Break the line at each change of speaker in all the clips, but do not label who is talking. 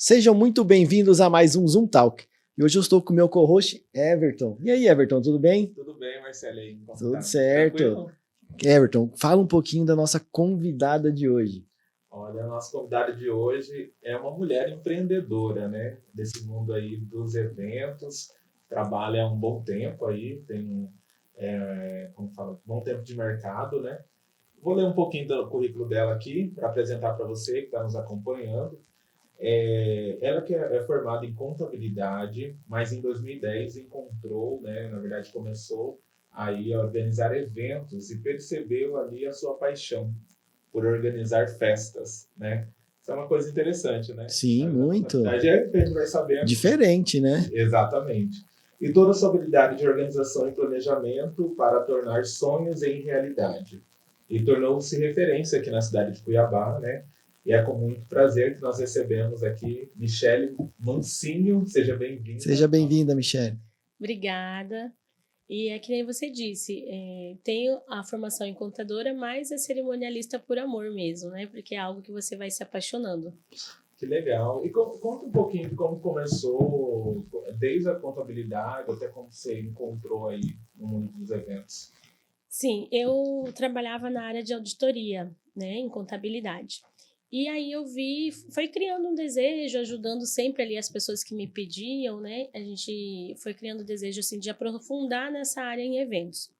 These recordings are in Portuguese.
Sejam muito bem-vindos a mais um Zoom Talk. E hoje eu estou com o meu co-host, Everton. E aí, Everton, tudo bem?
Tudo bem, Marcelinho?
Tudo certo.
Tranquilo?
Everton, fala um pouquinho da nossa convidada de hoje.
Olha, a nossa convidada de hoje é uma mulher empreendedora, né? Desse mundo aí dos eventos, trabalha há um bom tempo aí, tem como fala, um bom tempo de mercado, né? Vou ler um pouquinho do currículo dela aqui para apresentar para você que está nos acompanhando. Ela que é formada em contabilidade, mas em 2010 encontrou, né, na verdade começou aí a organizar eventos e percebeu ali a sua paixão por organizar festas, né? Isso é uma coisa interessante, né?
Sim,
Mas a
muito.
contabilidade é que a gente vai sabendo.
Diferente, né?
Exatamente. E toda a sua habilidade de organização e planejamento para tornar sonhos em realidade. E tornou-se referência aqui na cidade de Cuiabá, né? E é com muito prazer que nós recebemos aqui Michele Mancinho. Seja bem-vinda.
Seja bem-vinda, Michele.
Obrigada. E é que nem você disse, tenho a formação em contadora, mas é cerimonialista por amor mesmo, né? Porque é algo que você vai se apaixonando.
Que legal. E conta um pouquinho de como começou, desde a contabilidade até como você encontrou aí no mundo dos eventos.
Sim, eu trabalhava na área de auditoria, né, em contabilidade. E aí eu foi criando um desejo, ajudando sempre ali as pessoas que me pediam, né? A gente foi criando o desejo assim de aprofundar nessa área em eventos.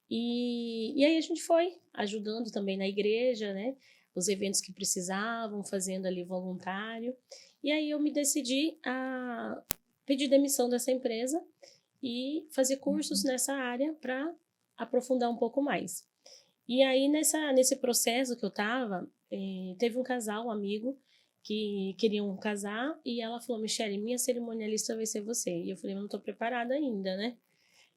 E aí a gente foi ajudando também na igreja, né? Os eventos que precisavam, fazendo ali voluntário. E aí eu me decidi a pedir demissão dessa empresa e fazer cursos nessa área para aprofundar um pouco mais. E aí nesse processo que eu estava, teve um casal, um amigo, que queriam casar e ela falou: Michele, minha cerimonialista vai ser você. E eu falei: eu não estou preparada ainda, né?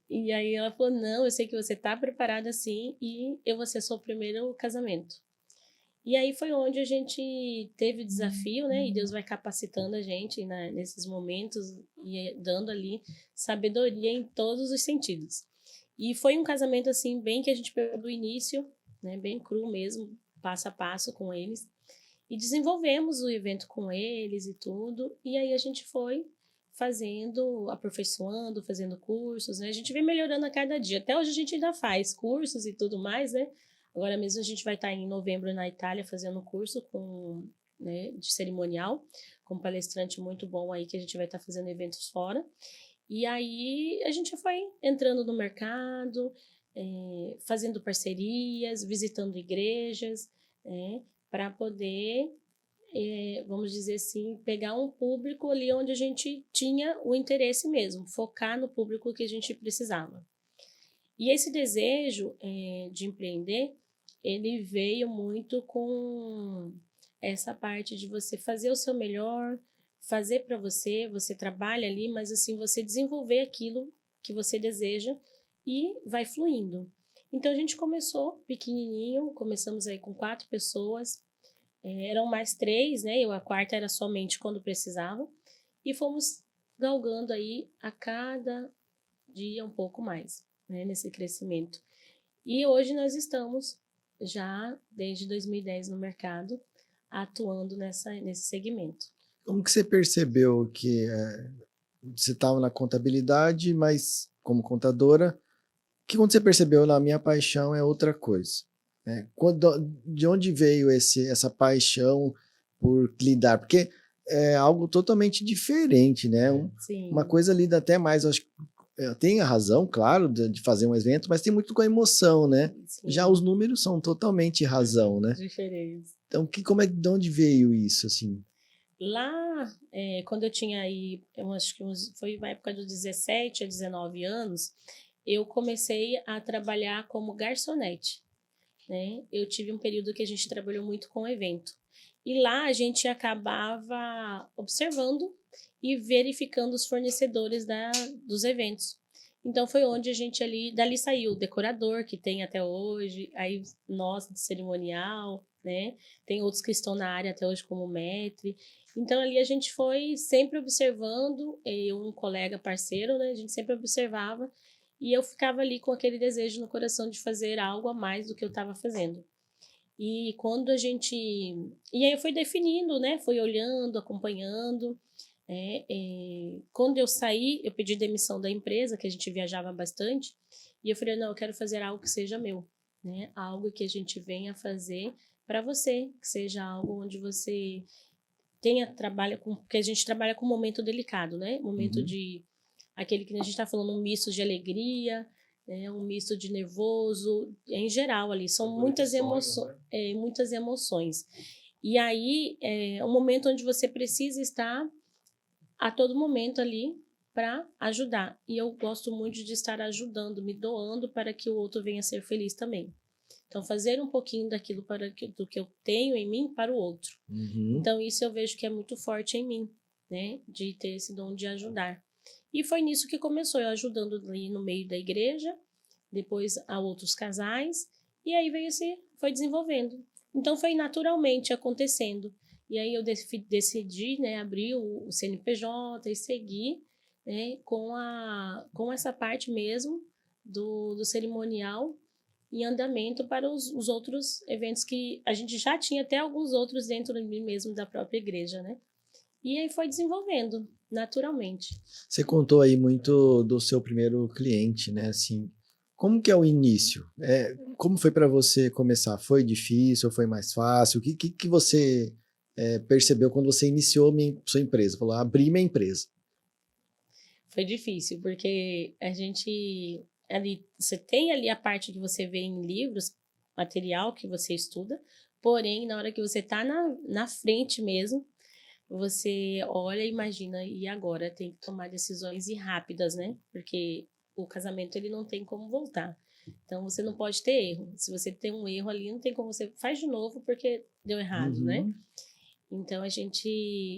E aí ela falou: não, eu sei que você está preparada sim e eu vou ser seu primeiro casamento. E aí foi onde a gente teve o desafio, né? E Deus vai capacitando a gente, né, nesses momentos e dando ali sabedoria em todos os sentidos. E foi um casamento assim bem que a gente pegou do início, né, bem cru mesmo, passo a passo com eles. E desenvolvemos o evento com eles e tudo. E aí a gente foi fazendo, aperfeiçoando, fazendo cursos, né? A gente vem melhorando a cada dia. Até hoje a gente ainda faz cursos e tudo mais, né? Agora mesmo a gente vai estar em novembro na Itália fazendo um curso né, de cerimonial, com um palestrante muito bom aí que a gente vai estar fazendo eventos fora. E aí a gente foi entrando no mercado, fazendo parcerias, visitando igrejas, né, para poder, vamos dizer assim, pegar um público ali onde a gente tinha o interesse mesmo, focar no público que a gente precisava. E esse desejo de empreender, ele veio muito com essa parte de você fazer o seu melhor, fazer para você, você trabalha ali, mas assim, você desenvolver aquilo que você deseja e vai fluindo. Então a gente começou pequenininho, começamos aí com 4 pessoas, eram mais 3, né? A quarta era somente quando precisava, e fomos galgando aí a cada dia um pouco mais, né, nesse crescimento. E hoje nós estamos já desde 2010 no mercado, atuando nesse segmento.
Como que você percebeu que você estava na contabilidade, mas como contadora, que quando você percebeu, na minha paixão é outra coisa? Né? De onde veio essa paixão por lidar? Porque é algo totalmente diferente, né? Uma coisa lida até mais, acho que tem a razão, claro, de fazer um evento, mas tem muito com a emoção, né?
Sim.
Já os números são totalmente razão, né?
Diferentes.
Então, de onde veio isso, assim?
Lá, quando eu tinha aí, eu acho que foi na época dos 17 a 19 anos, eu comecei a trabalhar como garçonete, né? Eu tive um período que a gente trabalhou muito com evento. E lá a gente acabava observando e verificando os fornecedores dos eventos. Então foi onde a gente dali saiu o decorador, que tem até hoje, aí nós de cerimonial, né? Tem outros que estão na área até hoje como maître. Então ali a gente foi sempre observando, eu um colega parceiro, né? A gente sempre observava e eu ficava ali com aquele desejo no coração de fazer algo a mais do que eu estava fazendo. E quando a gente... E aí eu fui definindo, né? Fui olhando, acompanhando. Quando eu saí, eu pedi demissão da empresa, que a gente viajava bastante. E eu falei, não, eu quero fazer algo que seja meu, né? Algo que a gente venha fazer para você, que seja algo onde você trabalha com... Porque a gente trabalha com um momento delicado, né? Momento de... Aquele que a gente está falando, um misto de alegria, um misto de nervoso, em geral ali, são muitas emoções,
né?
muitas emoções. E aí é um momento onde você precisa estar a todo momento ali para ajudar. E eu gosto muito de estar ajudando, me doando para que o outro venha ser feliz também. Então, fazer um pouquinho daquilo do que eu tenho em mim para o outro. Então, isso eu vejo que é muito forte em mim, né? De ter esse dom de ajudar. E foi nisso que começou, eu ajudando ali no meio da igreja, depois a outros casais, e aí foi desenvolvendo. Então foi naturalmente acontecendo. E aí eu decidi, né, abrir o CNPJ e seguir, né, com essa parte mesmo do cerimonial em andamento para os outros eventos que a gente já tinha até alguns outros dentro mesmo da própria igreja, né? E aí foi desenvolvendo naturalmente.
Você contou aí muito do seu primeiro cliente, né? Assim, como que é o início? Como foi para você começar? Foi difícil ou foi mais fácil? O que você percebeu quando você iniciou sua empresa? Falou, abri minha empresa.
Foi difícil, porque a gente... Ali, você tem ali a parte que você vê em livros, material que você estuda, porém, na hora que você está na frente mesmo, você olha e imagina, e agora tem que tomar decisões rápidas, né? Porque o casamento ele não tem como voltar. Então você não pode ter erro. Se você tem um erro ali, não tem como você faz de novo porque deu errado, né? Então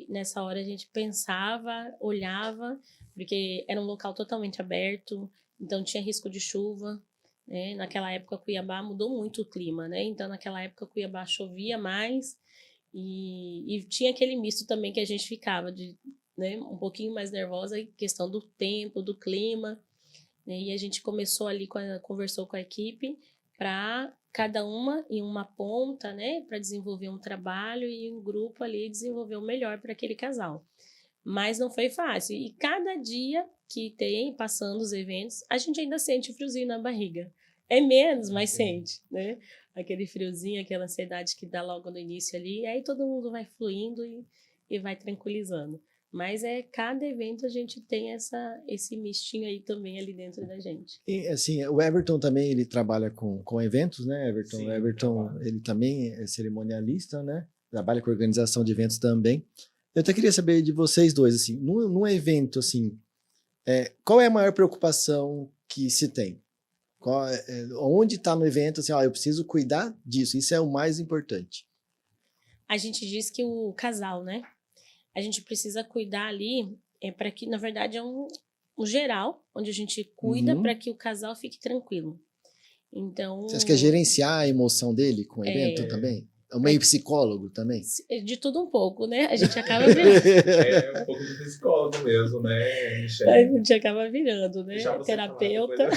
nessa hora a gente pensava, olhava, porque era um local totalmente aberto, então tinha risco de chuva, né? Naquela época Cuiabá mudou muito o clima, né? Então naquela época Cuiabá chovia mais. E tinha aquele misto também que a gente ficava né, um pouquinho mais nervosa, questão do tempo, do clima, né, e a gente começou ali, conversou com a equipe para cada uma em uma ponta, né, para desenvolver um trabalho e um grupo ali desenvolver o melhor para aquele casal. Mas não foi fácil. E cada dia que tem, passando os eventos, a gente ainda sente o friozinho na barriga. É menos, mas sente, né? Aquele friozinho, aquela ansiedade que dá logo no início ali. Aí todo mundo vai fluindo e vai tranquilizando. Mas cada evento a gente tem esse mistinho aí também ali dentro da gente.
E, assim, o Everton também, ele trabalha com eventos, né, Everton?
Sim,
o Everton, ele também é cerimonialista, né? Trabalha com organização de eventos também. Eu até queria saber de vocês dois, assim, num evento, assim, qual é a maior preocupação que se tem? Onde está no evento, assim, eu preciso cuidar disso, isso é o mais importante.
A gente diz que o casal, né? A gente precisa cuidar ali, para que, na verdade, é um geral, onde a gente cuida para que o casal fique tranquilo. Então...
Você quer gerenciar a emoção dele com o evento também? É um meio psicólogo também?
De tudo um pouco, né? A gente acaba virando.
Um pouco de psicólogo mesmo, né, Michelle?
A gente acaba virando, né? Terapeuta.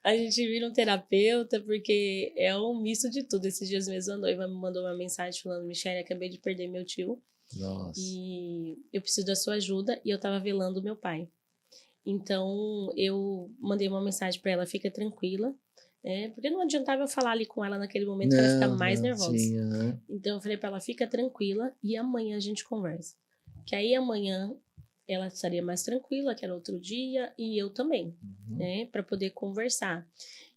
A gente vira um terapeuta porque é um misto de tudo. Esses dias mesmo a noiva me mandou uma mensagem falando: Michelle, acabei de perder meu tio.
Nossa.
E eu preciso da sua ajuda. E eu tava velando meu pai. Então eu mandei uma mensagem para ela: fica tranquila. Porque não adiantava eu falar ali com ela naquele momento que ela fica mais nervosa.
Sim,
Então eu falei para ela: fica tranquila e amanhã a gente conversa. Que aí amanhã ela estaria mais tranquila, que era outro dia, e eu também, né, para poder conversar.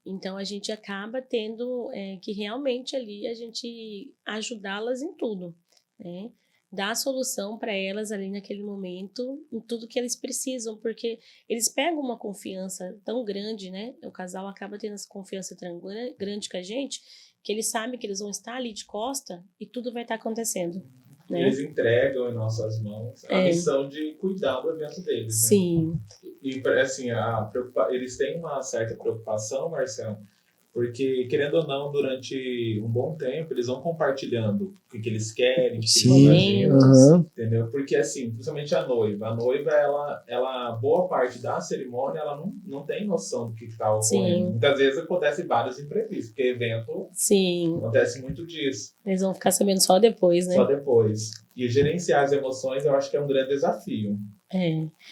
Então a gente acaba tendo que realmente ali a gente ajudá-las em tudo, né? Dar a solução para elas ali naquele momento, em tudo que eles precisam, porque eles pegam uma confiança tão grande, né? O casal acaba tendo essa confiança tão grande com a gente, que eles sabem que eles vão estar ali de costa e tudo vai estar acontecendo. Né?
Eles entregam em nossas mãos a missão de cuidar do evento deles.
Sim.
Né? E assim, eles têm uma certa preocupação, Marcelo, Porque, querendo ou não, durante um bom tempo, eles vão compartilhando o que eles querem, o que
Sim,
manda a gente,
aham.
entendeu? Porque, assim, principalmente a noiva, ela boa parte da cerimônia, ela não tem noção do que está ocorrendo.
Sim,
Muitas vezes acontece vários imprevistos, porque evento
sim.
acontece muito disso,
Eles vão ficar sabendo só depois,
só
né?
depois. E gerenciar as emoções, eu acho que é um grande desafio.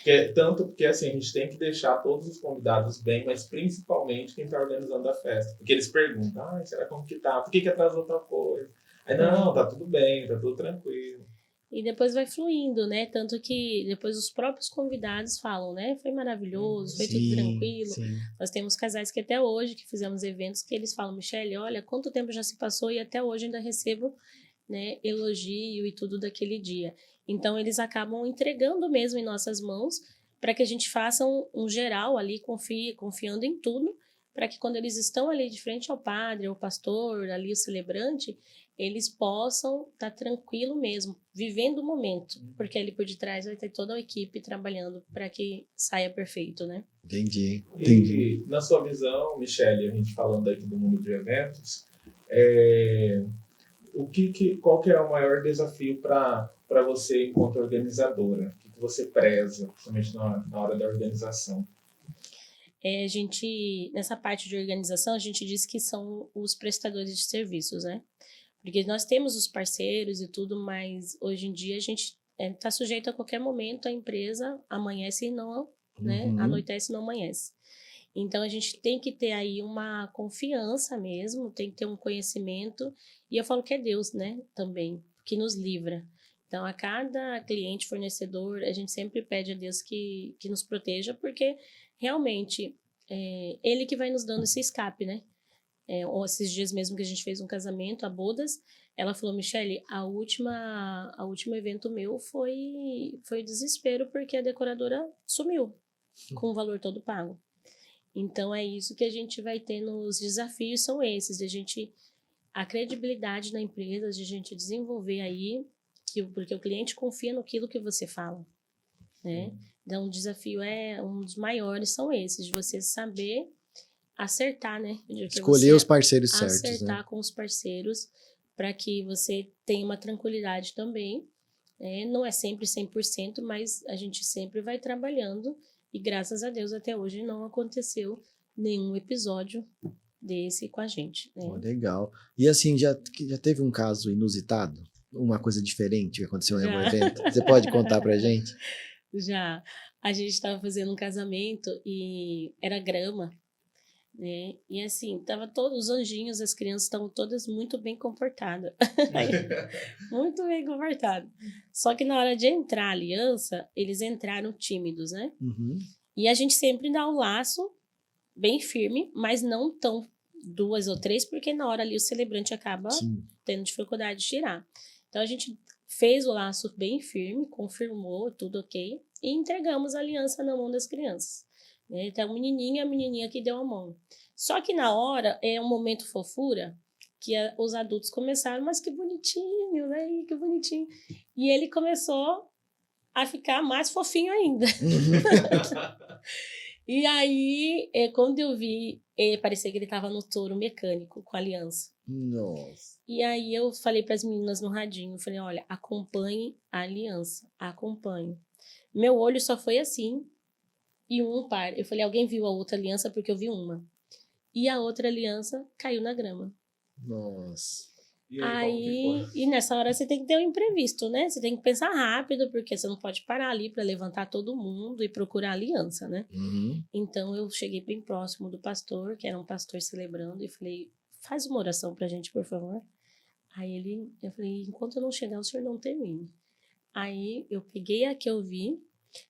É,
Tanto porque assim, a gente tem que deixar todos os convidados bem, mas principalmente quem está organizando a festa. Porque eles perguntam, será como que tá? Por que atrasou tal coisa? Aí, não, tá tudo bem, tá tudo tranquilo.
e depois vai fluindo, né? Tanto que depois os próprios convidados falam, né? Foi maravilhoso, foi tudo
Sim,
tranquilo.
sim.
Nós temos casais que até hoje, que fizemos eventos, que eles falam, Michele, olha, quanto tempo já se passou e até hoje ainda recebo, né, elogio e tudo daquele dia. Então, eles acabam entregando mesmo em nossas mãos para que a gente faça um geral ali, confiando em tudo, para que quando eles estão ali de frente ao padre, ao pastor, ali o celebrante, eles possam estar tranquilo mesmo, vivendo o momento, porque ali por detrás vai ter toda a equipe trabalhando para que saia perfeito, né?
Entendi, entendi.
E na sua visão, Michele, a gente falando aqui do mundo de eventos, qual que é o maior desafio para você enquanto organizadora? O que você preza, principalmente na hora da organização?
A gente, nessa parte de organização, a gente diz que são os prestadores de serviços, né? Porque nós temos os parceiros e tudo, mas hoje em dia a gente está sujeito a qualquer momento, a empresa amanhece e não, né?
Uhum.
Anoitece e não amanhece. Então a gente tem que ter aí uma confiança mesmo, tem que ter um conhecimento, e eu falo que é Deus, né, também, que nos livra. Então a cada cliente, fornecedor, a gente sempre pede a Deus que nos proteja, porque realmente Ele que vai nos dando esse escape, né? Ou esses dias mesmo que a gente fez um casamento, a bodas, ela falou, Michele, a último evento meu foi desespero porque a decoradora sumiu com o valor todo pago. Então é isso que a gente vai ter nos desafios, são esses, a credibilidade na empresa, de a gente desenvolver aí, porque o cliente confia naquilo que você fala, né? Então o desafio um dos maiores são esses, de você saber acertar, né? De que
Escolher
você
os parceiros certos, né?
acertar com os parceiros para que você tenha uma tranquilidade também. Não é sempre 100%, mas a gente sempre vai trabalhando e graças a Deus até hoje não aconteceu nenhum episódio desse com a gente, né?
Oh, legal. E assim, já teve um caso inusitado? Uma coisa diferente que aconteceu em algum
Já.
evento? Você pode contar pra gente?
Já. A gente estava fazendo um casamento e era grama, né? E assim, tava todos os anjinhos, as crianças estavam todas muito bem comportadas. Muito bem comportadas. Só que na hora de entrar a aliança, eles entraram tímidos, né?
Uhum.
E a gente sempre dá o laço bem firme, mas não tão 2 ou 3, porque na hora ali o celebrante acaba
Sim.
tendo dificuldade de tirar. Então a gente fez o laço bem firme, confirmou tudo ok, e entregamos a aliança na mão das crianças. Então, o menininho e a menininha que deu a mão. Só que na hora, é um momento fofura, que os adultos começaram, mas que bonitinho, né? Que bonitinho. E ele começou a ficar mais fofinho ainda. E aí, quando eu vi, parecia que ele estava no touro mecânico com a aliança.
Nossa.
E aí eu falei para as meninas no radinho, falei, olha, acompanhe a aliança, acompanhe. Meu olho só foi assim, e um par. Eu falei, alguém viu a outra aliança porque eu vi uma. E a outra aliança caiu na grama.
Nossa.
E aí, como que foi?
E nessa hora você tem que ter um imprevisto, né? Você tem que pensar rápido, porque você não pode parar ali para levantar todo mundo e procurar aliança, né?
Uhum.
Então eu cheguei bem próximo do pastor, que era um pastor celebrando, e falei, faz uma oração pra gente, por favor. Aí eu falei, enquanto eu não chegar, o senhor não termine. Aí eu peguei a que eu vi,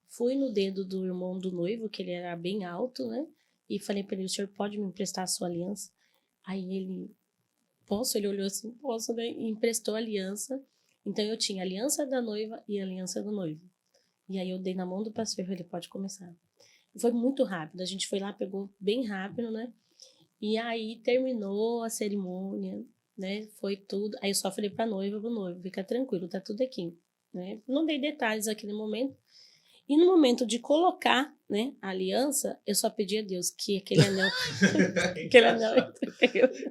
fui no dedo do irmão do noivo, que ele era bem alto, né? E falei para ele, o senhor pode me emprestar a sua aliança? Aí ele, posso? Ele olhou assim, posso, né? E emprestou a aliança. Então eu tinha a aliança da noiva e a aliança do noivo. E aí eu dei na mão do pastor e falei, pode começar. E foi muito rápido, a gente foi lá, pegou bem rápido, né? E aí terminou a cerimônia, né? Foi tudo. Aí eu só falei pra noiva, pro noivo, fica tranquilo, tá tudo aqui, né? Não dei detalhes naquele momento. E no momento de colocar, né, a aliança, eu só pedi a Deus que aquele anel, aquele anel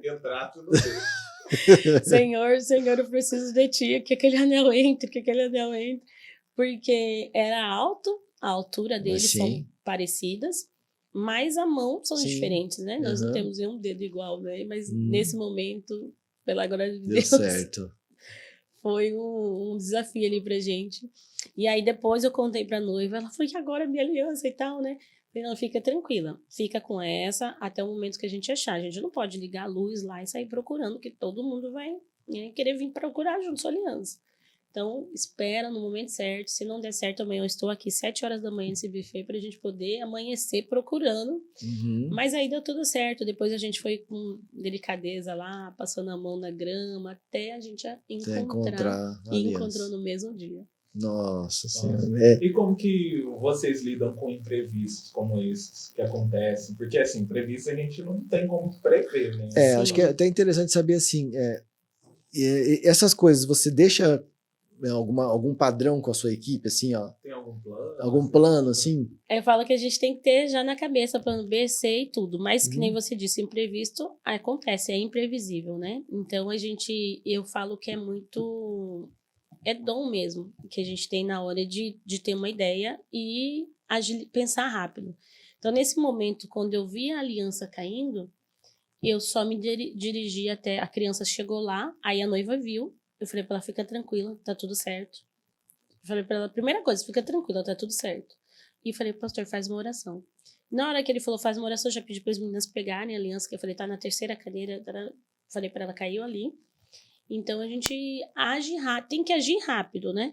Entrasse no dedo.
Senhor, Senhor, eu preciso de ti, que aquele anel entre, que aquele anel entre. Porque era alto, a altura deles são
Sim,
parecidas, mas a mão são
sim.
diferentes, né? Nós não
Aham.
temos nenhum dedo igual, né? Mas nesse momento, pela glória de
Deu
Deus,
certo.
foi um desafio ali pra gente. E aí depois eu contei pra noiva, ela falou que agora é minha aliança e tal, né? Falei, não, fica tranquila, fica com essa até o momento que a gente achar. A gente não pode ligar a luz lá e sair procurando, que todo mundo vai, né, querer vir procurar junto sua aliança. Então, espera no momento certo. Se não der certo, amanhã eu estou aqui 7 horas da manhã nesse buffet para a gente poder amanhecer procurando.
Uhum.
Mas aí deu tudo certo. Depois a gente foi com delicadeza lá, passando a mão na grama, até a gente
Até
encontrar.
encontrar a
E encontrou
aliança.
no mesmo dia.
Nossa
Nossa.
Senhora. É,
E como que vocês lidam com imprevistos como esses que acontecem? Porque, assim, imprevisto a gente não tem como prever, né?
acho que é
Sim.
até interessante saber assim, essas coisas, você deixa algum padrão com a sua equipe, assim, ó,
Tem algum plano?
algum plano, assim?
Eu falo que a gente tem que ter já na cabeça plano B, C e tudo. Mas que nem
Uhum.
você disse, imprevisto acontece, é imprevisível, né? Então eu falo que é muito. É dom mesmo que a gente tem na hora de ter uma ideia e pensar rápido. Então, nesse momento, quando eu vi a aliança caindo, eu só me dirigi até. A criança chegou lá, aí a noiva viu. Eu falei pra ela: fica tranquila, tá tudo certo. Eu falei pra ela: primeira coisa, fica tranquila, tá tudo certo. E falei: pastor, faz uma oração. Na hora que ele falou, faz uma oração, eu já pedi para as meninas pegarem a aliança, que eu falei: tá na terceira cadeira. Falei pra ela: caiu ali. Então a gente age rápido, tem que agir rápido, né?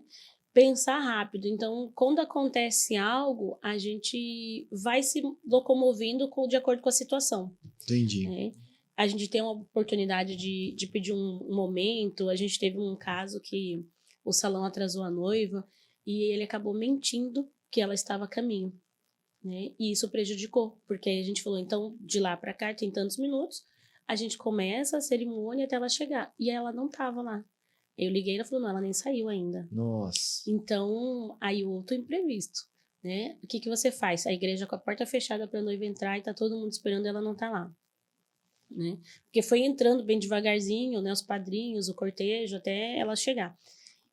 Pensar rápido. Então, quando acontece algo, a gente vai se locomovendo de acordo com a situação,
Entendi.
né? A gente tem uma oportunidade de pedir um momento. A gente teve um caso que o salão atrasou a noiva e ele acabou mentindo que ela estava a caminho, né? E isso prejudicou, porque aí a gente falou, então, de lá para cá tem tantos minutos, a gente começa a cerimônia até ela chegar. E ela não estava lá. Eu liguei e ela falou, não, ela nem saiu ainda.
Nossa.
Então, aí outro imprevisto, né? O que que você faz? A igreja com a porta fechada para a noiva entrar e tá todo mundo esperando e ela não tá lá, né? Porque foi entrando bem devagarzinho, né? Os padrinhos, o cortejo, até ela chegar.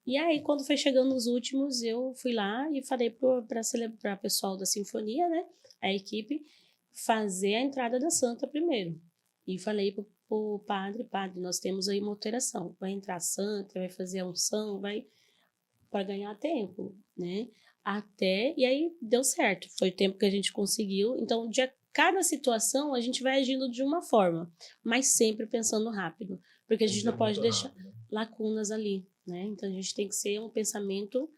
E aí, quando foi chegando os últimos, eu fui lá e falei para o pessoal da sinfonia, né? A equipe, fazer a entrada da santa primeiro. E falei pro padre, nós temos aí uma alteração. Vai entrar a santa, vai fazer a unção, vai para ganhar tempo, né? E aí deu certo. Foi o tempo que a gente conseguiu. Então, de cada situação, a gente vai agindo de uma forma, mas sempre pensando rápido, porque a gente não pode deixar lacunas ali, né? Então, a gente tem que ser um pensamento.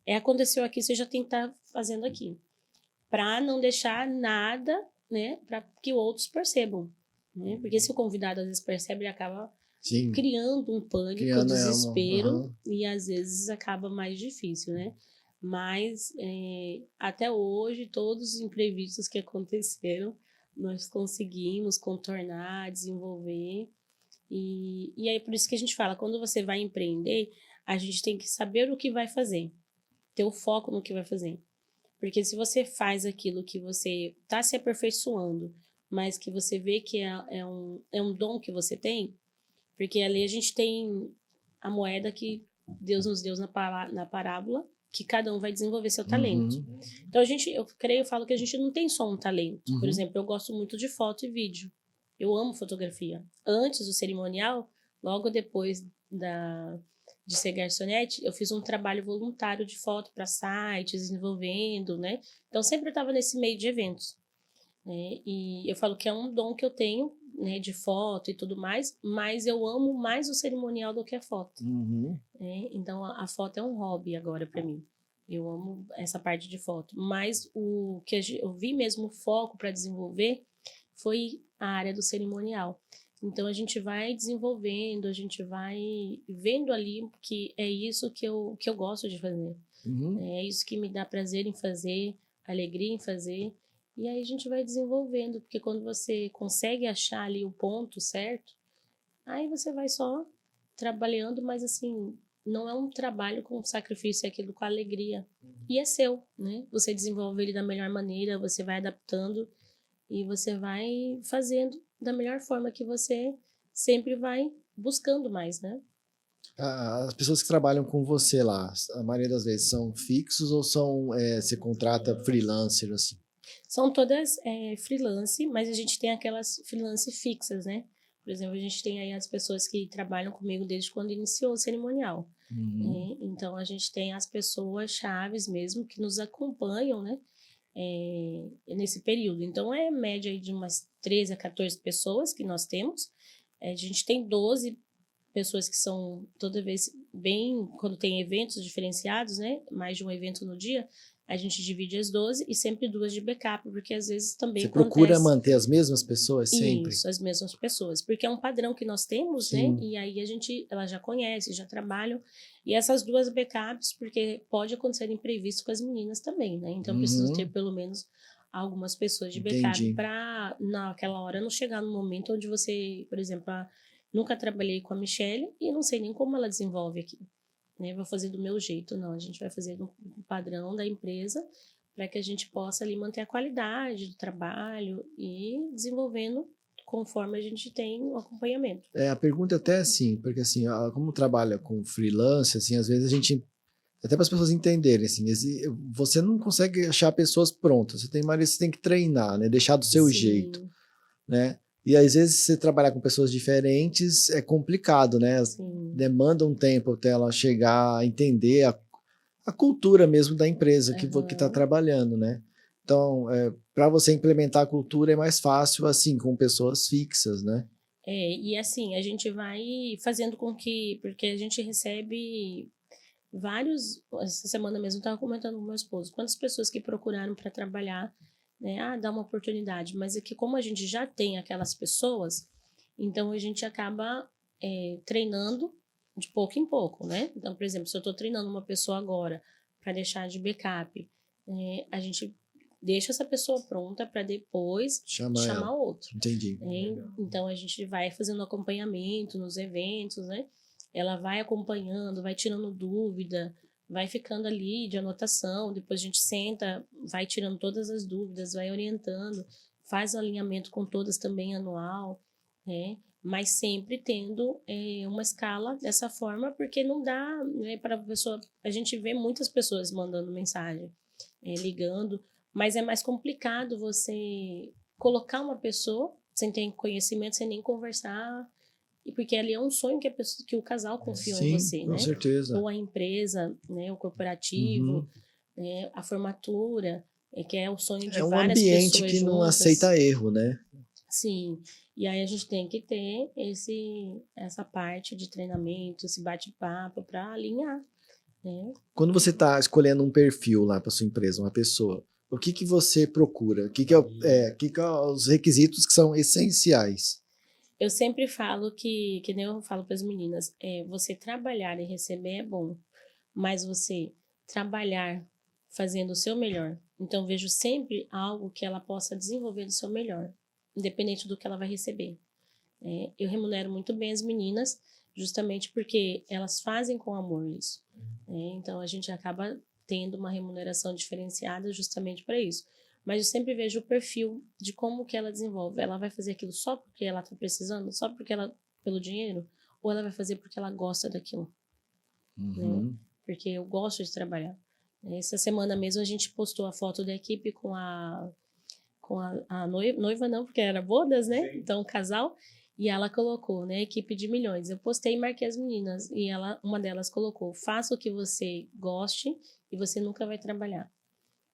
Aconteceu aqui, você já tem que estar fazendo aqui, para não deixar nada, né? Para que outros percebam, né? Porque se o convidado às vezes percebe, ele acaba
Sim.
criando um pânico,
Criando
desespero, e às vezes acaba mais difícil, né? Mas até hoje, todos os imprevistos que aconteceram, nós conseguimos contornar, desenvolver. E aí, por isso que a gente fala, quando você vai empreender, a gente tem que saber o que vai fazer, ter o foco no que vai fazer. Porque se você faz aquilo que você está se aperfeiçoando, mas que você vê que é um dom que você tem, porque ali a gente tem a moeda que Deus nos deu na parábola, que cada um vai desenvolver seu talento.
Uhum.
Então eu falo que a gente não tem só um talento.
Uhum.
Por exemplo, eu gosto muito de foto e vídeo. Eu amo fotografia. Antes do cerimonial, logo depois de ser garçonete, eu fiz um trabalho voluntário de foto para sites, desenvolvendo, né? Então sempre eu estava nesse meio de eventos, né? E eu falo que é um dom que eu tenho, né, de foto e tudo mais, mas eu amo mais o cerimonial do que a foto,
Uhum.
né? Então a foto é um hobby agora para mim. Eu amo essa parte de foto, mas o que eu vi mesmo o foco para desenvolver foi a área do cerimonial. Então a gente vai desenvolvendo, a gente vai vendo ali que é isso que eu gosto de fazer.
Uhum.
É isso que me dá prazer em fazer, alegria em fazer. E aí a gente vai desenvolvendo, porque quando você consegue achar ali o ponto certo, aí você vai só trabalhando, mas assim, não é um trabalho com sacrifício, é aquilo com alegria. E é seu, né? Você desenvolve ele da melhor maneira, você vai adaptando e você vai fazendo da melhor forma que você sempre vai buscando mais, né?
As pessoas que trabalham com você lá, a maioria das vezes são fixos ou você contrata freelancer, assim?
São todas freelance, mas a gente tem aquelas freelance fixas, né? Por exemplo, a gente tem aí as pessoas que trabalham comigo desde quando iniciou o cerimonial.
Uhum.
Então, a gente tem as pessoas chaves mesmo que nos acompanham, né? Nesse período. Então, é média aí de umas 13 a 14 pessoas que nós temos. A gente tem 12 pessoas que são toda vez bem, quando tem eventos diferenciados, né? Mais de um evento no dia, a gente divide as 12 e sempre 2 de backup, porque às vezes também
Você procura
acontece
manter as mesmas pessoas sempre?
isso, as mesmas pessoas, porque é um padrão que nós temos, né?
Sim.
E aí elas já conhecem, já trabalham, e essas 2 backups, porque pode acontecer imprevisto com as meninas também, né? Então preciso ter
Uhum.
pelo menos algumas pessoas de backup
Entendi.
para naquela hora não chegar no momento onde você, por exemplo, nunca trabalhei com a Michelle e não sei nem como ela desenvolve aqui, né? Vou fazer do meu jeito, não, a gente vai fazer no padrão da empresa para que a gente possa ali manter a qualidade do trabalho e desenvolvendo conforme a gente tem o acompanhamento.
A pergunta é até assim, porque assim, como trabalha com freelance, assim, às vezes a gente, até para as pessoas entenderem, assim, você não consegue achar pessoas prontas, você tem que treinar, né, deixar do seu jeito,
Sim,
né, e às vezes você trabalhar com pessoas diferentes é complicado, né,
sim.
demanda um tempo até ela chegar a entender a cultura mesmo da empresa que está
Aham.
trabalhando, né. Então, para você implementar a cultura é mais fácil assim, com pessoas fixas, né.
E assim, a gente vai fazendo com que, porque a gente recebe vários, essa semana mesmo eu estava comentando com meu esposo, quantas pessoas que procuraram para trabalhar, né? Ah, dá uma oportunidade, mas é que como a gente já tem aquelas pessoas, então a gente acaba treinando de pouco em pouco, né? Então, por exemplo, se eu estou treinando uma pessoa agora para deixar de backup, a gente deixa essa pessoa pronta para depois
Chama ela.
chamar outro.
Entendi.
Então a gente vai fazendo acompanhamento nos eventos, né? Ela vai acompanhando, vai tirando dúvida, vai ficando ali de anotação, depois a gente senta, vai tirando todas as dúvidas, vai orientando, faz o alinhamento com todas também anual, né? Mas sempre tendo uma escala dessa forma, porque não dá, né, para a pessoa. A gente vê muitas pessoas mandando mensagem, ligando, mas é mais complicado você colocar uma pessoa sem ter conhecimento, sem nem conversar, e porque ali é um sonho que, que o casal confiou em
Sim,
você,
com
né?
certeza.
Ou a empresa, né? O corporativo,
Uhum.
né? A formatura, que é o sonho de
É um
várias
ambiente
pessoas
que não
juntas.
aceita erro, né?
Sim, e aí a gente tem que ter essa parte de treinamento, esse bate-papo para alinhar, né?
Quando você está escolhendo um perfil lá para sua empresa, uma pessoa, o que que você procura? O que que é os requisitos que são essenciais?
Eu sempre falo que nem eu falo para as meninas, você trabalhar e receber é bom, mas você trabalhar fazendo o seu melhor. Então, vejo sempre algo que ela possa desenvolver do seu melhor, independente do que ela vai receber. Eu remunero muito bem as meninas, justamente porque elas fazem com amor isso. Então, a gente acaba tendo uma remuneração diferenciada justamente para isso. Mas eu sempre vejo o perfil de como que ela desenvolve. Ela vai fazer aquilo só porque ela está precisando, só porque pelo dinheiro, ou ela vai fazer porque ela gosta daquilo, né?
Uhum.
Porque eu gosto de trabalhar. Essa semana mesmo a gente postou a foto da equipe com a noiva não, porque era bodas, né?
Sim.
Então, casal. E ela colocou, né? Equipe de milhões. Eu postei e marquei as meninas. E uma delas colocou: faça o que você goste e você nunca vai trabalhar.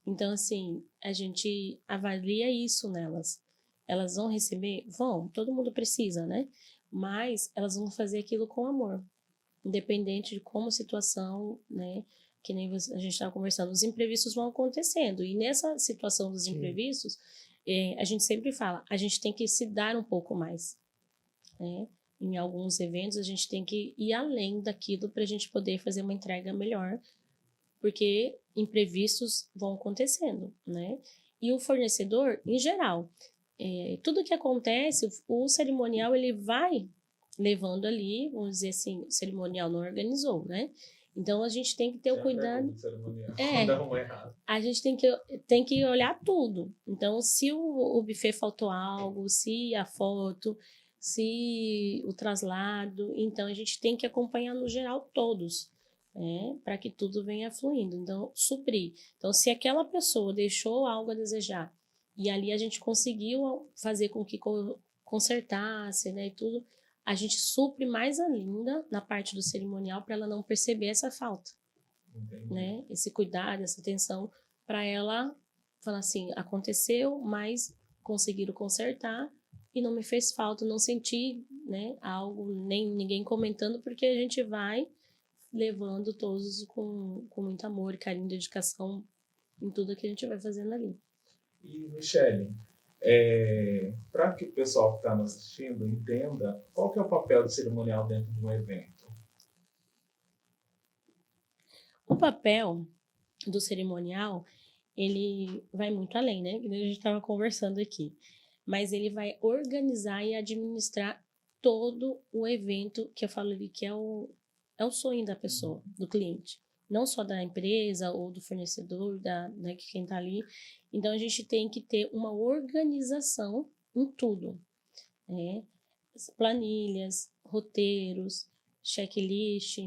Então, assim, a gente avalia isso nelas. Elas vão receber? Vão, todo mundo precisa, né? Mas elas vão fazer aquilo com amor, independente de como a situação, né? Que nem a gente estava conversando, os imprevistos vão acontecendo. E nessa situação dos
Sim.
imprevistos, a gente sempre fala, a gente tem que se dar um pouco mais, né? Em alguns eventos, a gente tem que ir além daquilo para a gente poder fazer uma entrega melhor, porque imprevistos vão acontecendo, né? E o fornecedor, em geral, tudo que acontece, o cerimonial ele vai levando ali, vamos dizer assim, o cerimonial não organizou, né? Então a gente tem que ter o cuidado.
Do cerimonial.
É,
Dá uma errada.
a gente tem que olhar tudo. Então, se o buffet faltou algo, se a foto, se o traslado, então a gente tem que acompanhar no geral todos, né? Para que tudo venha fluindo. Então, suprir. Então, se aquela pessoa deixou algo a desejar e ali a gente conseguiu fazer com que consertasse, né, e tudo, a gente supre mais ainda na parte do cerimonial para ela não perceber essa falta.
Entendi.
Né? Esse cuidado, essa atenção, para ela falar assim, aconteceu, mas conseguiram consertar e não me fez falta, não senti, né, algo, nem ninguém comentando, porque a gente vai levando todos com muito amor, carinho, dedicação em tudo que a gente vai fazendo ali.
E, Michele, para que o pessoal que está nos assistindo entenda, qual que é o papel do cerimonial dentro de um evento?
O papel do cerimonial, ele vai muito além, né? Que a gente estava conversando aqui. Mas ele vai organizar e administrar todo o evento que eu falo ali, que é o sonho da pessoa, do cliente. Não só da empresa ou do fornecedor, né, que quem está ali. Então, a gente tem que ter uma organização em tudo, né? Planilhas, roteiros, checklist.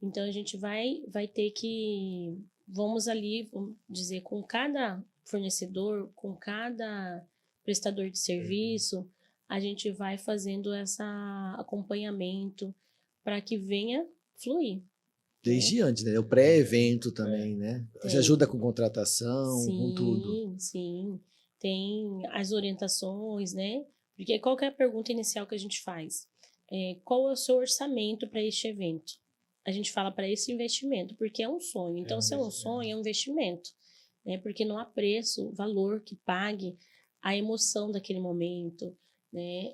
Então, a gente vai ter que... Vamos ali, vamos dizer, com cada fornecedor, com cada prestador de serviço, a gente vai fazendo esse acompanhamento para que venha fluir.
Desde antes, né? O pré-evento também, né?
Tem.
Você ajuda com contratação, com tudo.
Sim, sim. Tem as orientações, né? Porque qual que é a pergunta inicial que a gente faz? Qual é o seu orçamento para este evento? A gente fala para esse investimento, porque é um sonho. Então, se é um sonho, é um investimento. Né? Porque não há preço, valor que pague a emoção daquele momento, né?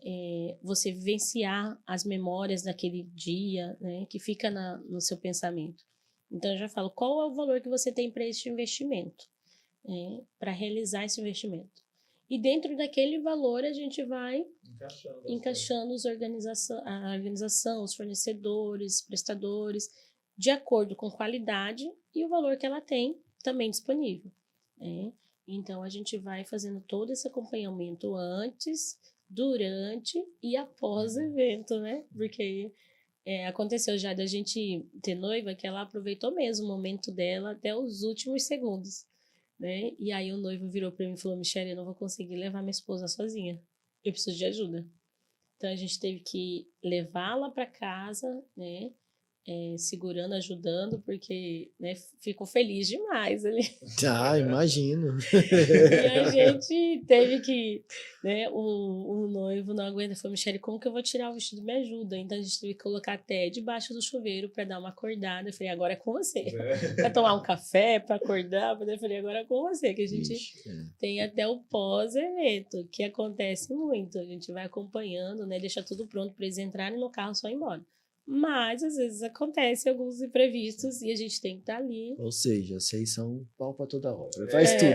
Você vivenciar as memórias daquele dia, né? Que fica no seu pensamento. Então, eu já falo, qual é o valor que você tem para este investimento? Para realizar esse investimento. E dentro daquele valor, a gente vai encaixando a organização, os fornecedores, prestadores, de acordo com qualidade e o valor que ela tem também disponível. Né? Então, a gente vai fazendo todo esse acompanhamento antes, durante e após o evento, né? Porque aconteceu já da gente ter noiva que ela aproveitou mesmo o momento dela até os últimos segundos. Né? E aí o noivo virou para mim e falou, Michele, eu não vou conseguir levar minha esposa sozinha. Eu preciso de ajuda. Então a gente teve que levá-la para casa, né? Segurando, ajudando, porque, né, ficou feliz demais ali.
Ah, imagino.
E a gente teve que, né, o noivo não aguenta, falou, Michele, como que eu vou tirar o vestido? Me ajuda. Então a gente teve que colocar até debaixo do chuveiro para dar uma acordada. Eu falei, agora é com você. Para tomar um café, para acordar. Eu falei, agora é com você, que a gente tem até o pós-evento, que acontece muito. A gente vai acompanhando, né, deixa tudo pronto para eles entrarem no carro só ir embora. Mas, às vezes, acontece alguns imprevistos e a gente tem que estar ali.
Ou seja, vocês são pau para toda obra. Faz tudo.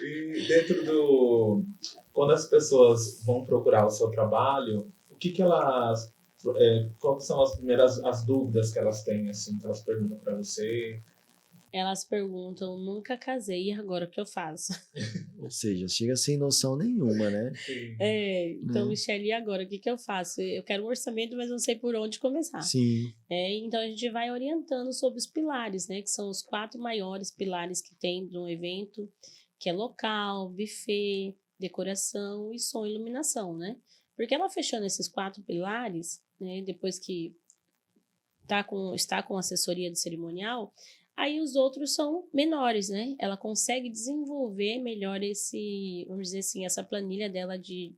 E dentro do... Quando as pessoas vão procurar o seu trabalho, o que elas... quais são as primeiras dúvidas que elas têm, assim, que elas perguntam para você?
Elas perguntam, nunca casei, e agora o que eu faço?
Ou seja, chega sem noção nenhuma, né?
Então, Michele, e agora o que eu faço? Eu quero um orçamento, mas não sei por onde começar.
Sim.
Então, a gente vai orientando sobre os pilares, né? Que são os 4 maiores pilares que tem de um evento, que é local, buffet, decoração e som e iluminação, né? Porque ela fechando esses 4 pilares, né? Depois que está com assessoria de cerimonial, aí os outros são menores, né? Ela consegue desenvolver melhor vamos dizer assim, essa planilha dela de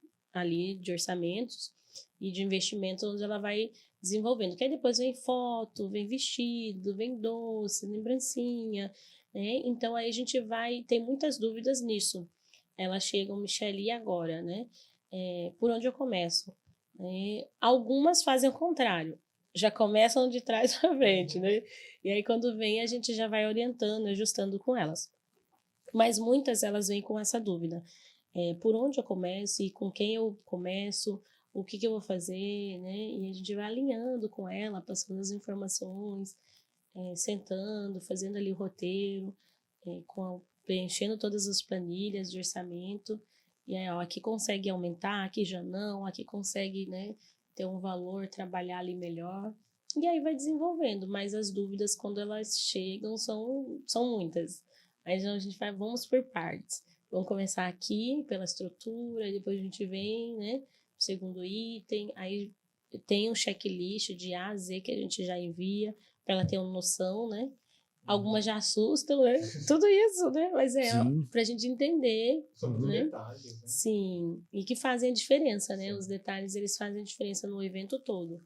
orçamentos e de investimentos, onde ela vai desenvolvendo. Que aí depois vem foto, vem vestido, vem doce, lembrancinha, né? Então aí a gente tem muitas dúvidas nisso. Elas chegam, Michele, e agora, né? Por onde eu começo? Algumas fazem o contrário. Já começam de trás para frente, né? E aí, quando vem, a gente já vai orientando, ajustando com elas. Mas muitas, elas vêm com essa dúvida. Por onde eu começo e com quem eu começo? o que eu vou fazer, né? E a gente vai alinhando com ela, passando as informações, sentando, fazendo ali o roteiro, preenchendo todas as planilhas de orçamento. E aí, ó, aqui consegue aumentar, aqui já não, aqui consegue, né, ter um valor, trabalhar ali melhor. E aí vai desenvolvendo, mas as dúvidas, quando elas chegam, são muitas. Aí a gente vai, vamos por partes. Vamos começar aqui pela estrutura, depois a gente vem, né, segundo item, aí tem um checklist de A a Z que a gente já envia para ela ter uma noção, né? Algumas já assustam, né? Tudo isso, né? Mas
Sim.
pra gente entender,
São os
né?
detalhes, né?
Sim, e que fazem a diferença, né?
Sim.
Os detalhes, eles fazem a diferença no evento todo.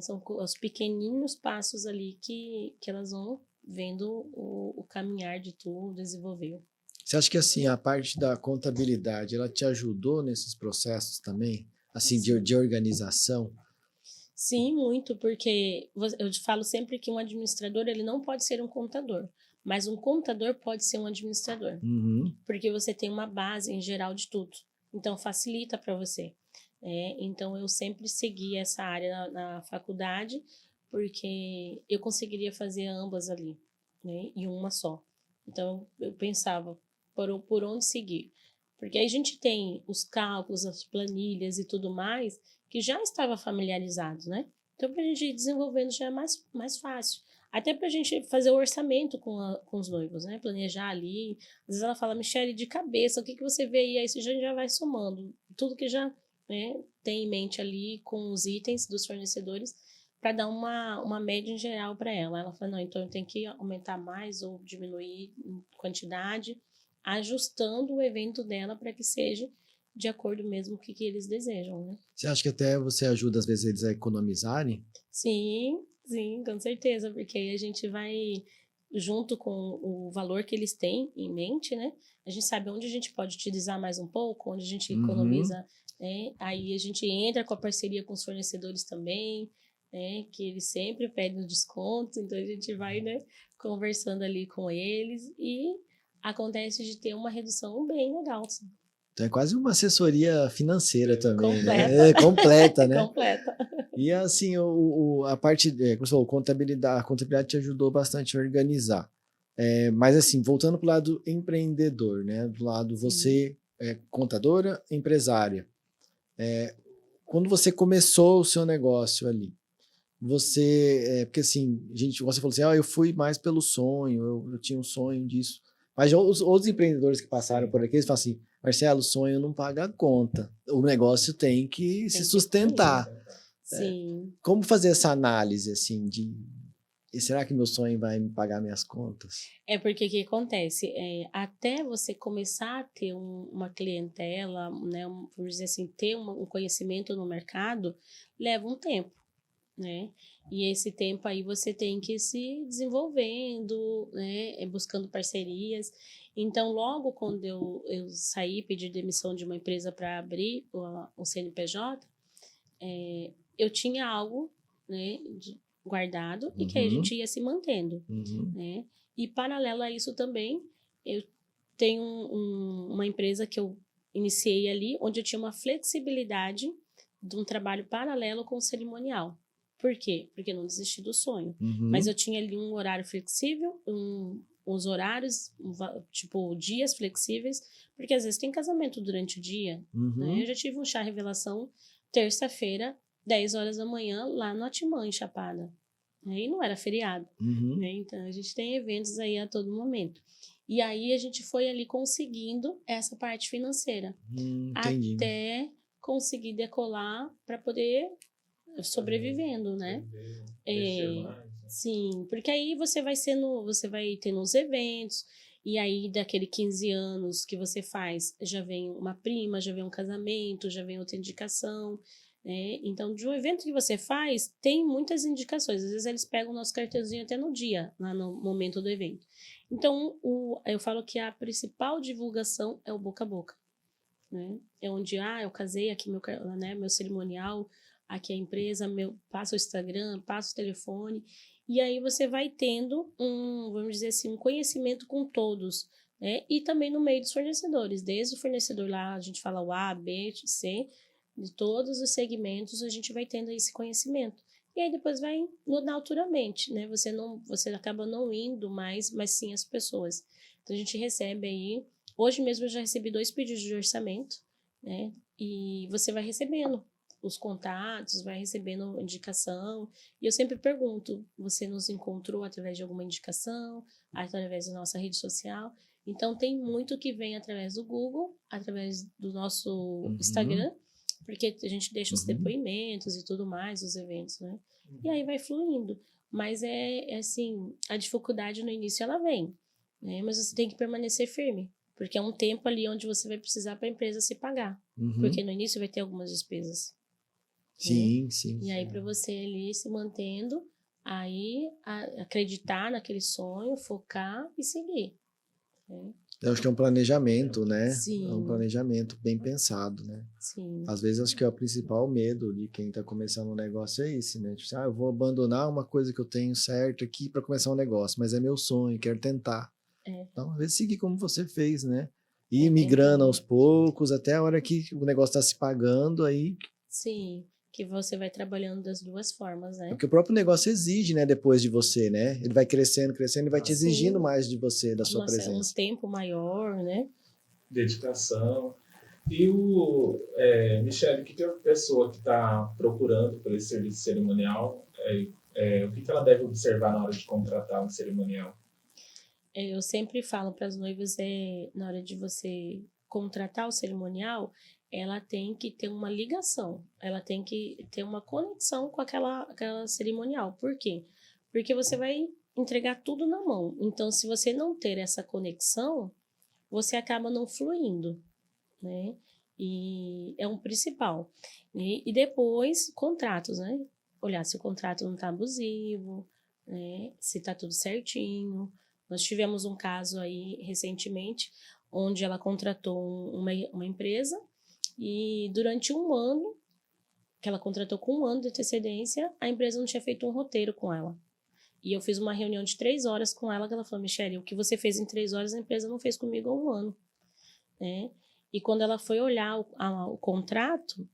São os pequeninos passos ali que elas vão vendo o caminhar de tudo, desenvolver.
Você acha que assim, a parte da contabilidade, ela te ajudou nesses processos também? Assim, de organização?
Sim, muito, porque eu te falo sempre que um administrador, ele não pode ser um contador, mas um contador pode ser um administrador,
Uhum.
porque você tem uma base em geral de tudo, então facilita para você. Então eu sempre segui essa área na faculdade, porque eu conseguiria fazer ambas ali, né, em uma só. Então eu pensava por onde seguir, porque aí a gente tem os cálculos, as planilhas e tudo mais que já estava familiarizado, né? Então, para a gente ir desenvolvendo já é mais fácil. Até para a gente fazer o orçamento com os noivos, né? Planejar ali. Às vezes ela fala, Michele, de cabeça, o que você vê aí? Aí você já vai somando. Tudo que já, né, tem em mente ali com os itens dos fornecedores para dar uma média em geral para ela. Ela fala, não, então eu tenho que aumentar mais ou diminuir em quantidade, ajustando o evento dela para que seja de acordo mesmo com o que eles desejam, né?
Você acha que até você ajuda, às vezes, eles a economizarem?
Sim, sim, com certeza, porque aí a gente vai junto com o valor que eles têm em mente, né? A gente sabe onde a gente pode utilizar mais um pouco, onde a gente economiza, né? Aí a gente entra com a parceria com os fornecedores também, né? Que eles sempre pedem o desconto, então a gente vai, né, conversando ali com eles e acontece de ter uma redução bem legal. Assim.
Então é quase uma assessoria financeira também,
Completa.
né? Completa, né?
Completa.
E assim, a parte, como você falou, a contabilidade te ajudou bastante a organizar. Mas assim, voltando para o lado empreendedor, né? Do lado você, contadora, empresária. Quando você começou o seu negócio ali, porque assim, você falou assim, eu fui mais pelo sonho, eu tinha um sonho disso. Mas já os outros empreendedores que passaram por aqui, eles falam assim, Marcelo, o sonho não paga a conta. O negócio tem que se sustentar.
Sim.
Como fazer essa análise, assim, será que meu sonho vai me pagar minhas contas?
Porque o que acontece? Até você começar a ter uma clientela, né, vamos dizer assim, ter um conhecimento no mercado, leva um tempo, né? E esse tempo aí você tem que ir se desenvolvendo, né, buscando parcerias. Então, logo quando eu saí, pedi demissão de uma empresa para abrir o CNPJ, eu tinha algo, né, guardado e que aí a gente ia se mantendo, né? E paralelo a isso também, eu tenho uma empresa que eu iniciei ali, onde eu tinha uma flexibilidade de um trabalho paralelo com o cerimonial. Por quê? Porque eu não desisti do sonho. Mas eu tinha ali um horário flexível, uns horários, tipo, dias flexíveis, porque às vezes tem casamento durante o dia, né? Eu já tive um chá revelação terça-feira, 10 horas da manhã, lá no Atimã, em Chapada. E não era feriado. Né? Então, a gente tem eventos aí a todo momento. E aí, a gente foi ali conseguindo essa parte financeira. Até conseguir decolar para poder sobrevivendo, né? Sim, porque aí você vai tendo os eventos, e aí daquele 15 anos que você faz, já vem uma prima, já vem um casamento, já vem outra indicação, né? Então, de um evento que você faz, tem muitas indicações. Às vezes eles pegam o nosso cartãozinho até no dia, lá no momento do evento. Então, eu falo que a principal divulgação é o boca a boca, né? É onde, eu casei, aqui meu cerimonial, aqui a empresa, passa o Instagram, passa o telefone, e aí você vai tendo vamos dizer assim, um conhecimento com todos, né? E também no meio dos fornecedores, desde o fornecedor lá, a gente fala o A, B, C, De todos os segmentos, a gente vai tendo esse conhecimento. E aí depois vai naturalmente, né? Você acaba não indo mais, mas sim as pessoas. Então a gente recebe aí, hoje mesmo eu já recebi 2 pedidos de orçamento, né? E você vai recebendo os contatos, vai recebendo indicação. E eu sempre pergunto, você nos encontrou através de alguma indicação, através da nossa rede social? Então tem muito que vem através do Google, através do nosso Instagram, porque a gente deixa os depoimentos e tudo mais, os eventos, né? E aí vai fluindo. Mas é assim, a dificuldade no início ela vem, né? Mas você tem que permanecer firme, porque é um tempo ali onde você vai precisar para a empresa se pagar. Porque no início vai ter algumas despesas.
Sim,
né?
sim.
E aí para você ali se mantendo, aí acreditar naquele sonho, focar e seguir. Né?
Eu acho que é um planejamento, né?
Sim.
É um planejamento bem pensado, né?
Sim.
Às vezes acho que é o principal medo de quem está começando um negócio é esse, né? Tipo, eu vou abandonar uma coisa que eu tenho certo aqui para começar um negócio, mas é meu sonho, quero tentar. Então, às vezes seguir como você fez, né? Ir migrando aos poucos até a hora que o negócio está se pagando, aí.
Sim, que você vai trabalhando das duas formas, né?
Porque o próprio negócio exige, né, depois de você, né? Ele vai crescendo, crescendo e vai te exigindo mais de você, da sua presença.
Um tempo maior, né?
Dedicação. E Michele, o que a pessoa que está procurando por esse serviço cerimonial, o que ela deve observar na hora de contratar um cerimonial?
Eu sempre falo para as noivas, na hora de você contratar o cerimonial, ela tem que ter uma ligação, ela tem que ter uma conexão com aquela cerimonial. Por quê? Porque você vai entregar tudo na mão. Então, se você não ter essa conexão, você acaba não fluindo, né? E é um principal. E depois, contratos, né? Olhar se o contrato não está abusivo, né? Se está tudo certinho. Nós tivemos um caso aí recentemente, onde ela contratou uma empresa e durante um ano, que ela contratou com um ano de antecedência, a empresa não tinha feito um roteiro com ela. E eu fiz uma reunião de 3 horas com ela, que ela falou, Michele, o que você fez em 3 horas, a empresa não fez comigo há um ano, né? E quando ela foi olhar o contrato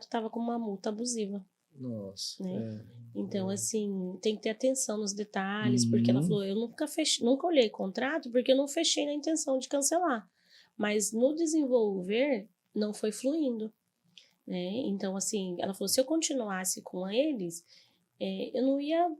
estava com uma multa abusiva.
Nossa.
Né? Então, assim, tem que ter atenção nos detalhes, porque ela falou, eu nunca olhei contrato, porque eu não fechei na intenção de cancelar. Mas no desenvolver, não foi fluindo. Né? Então, assim, ela falou, se eu continuasse com eles, eu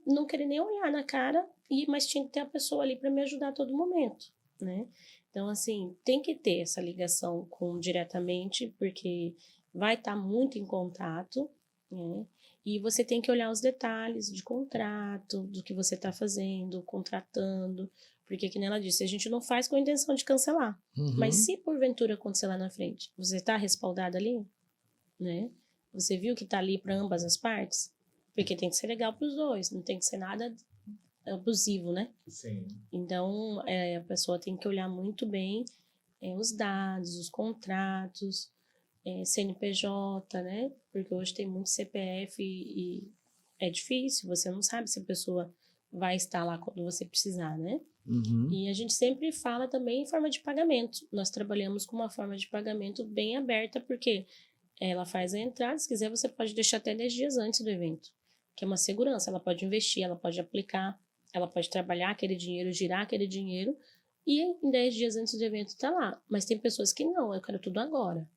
não queria nem olhar na cara, mas tinha que ter a pessoa ali para me ajudar a todo momento, né? Então, assim, tem que ter essa ligação diretamente, porque vai estar muito em contato, né? E você tem que olhar os detalhes de contrato, do que você está fazendo, contratando, porque, como ela disse, a gente não faz com a intenção de cancelar. Mas se porventura acontecer lá na frente, você está respaldado ali, né? Você viu que está ali para ambas as partes? Porque tem que ser legal para os dois, não tem que ser nada abusivo, né?
Sim.
Então, a pessoa tem que olhar muito bem os dados, os contratos, CNPJ, né? Porque hoje tem muito CPF e é difícil, você não sabe se a pessoa vai estar lá quando você precisar, né? E a gente sempre fala também em forma de pagamento. Nós trabalhamos com uma forma de pagamento bem aberta, porque ela faz a entrada, se quiser você pode deixar até 10 dias antes do evento, que é uma segurança, ela pode investir, ela pode aplicar, ela pode trabalhar aquele dinheiro, girar aquele dinheiro, e em 10 dias antes do evento tá lá. Mas tem pessoas que não, eu quero tudo agora,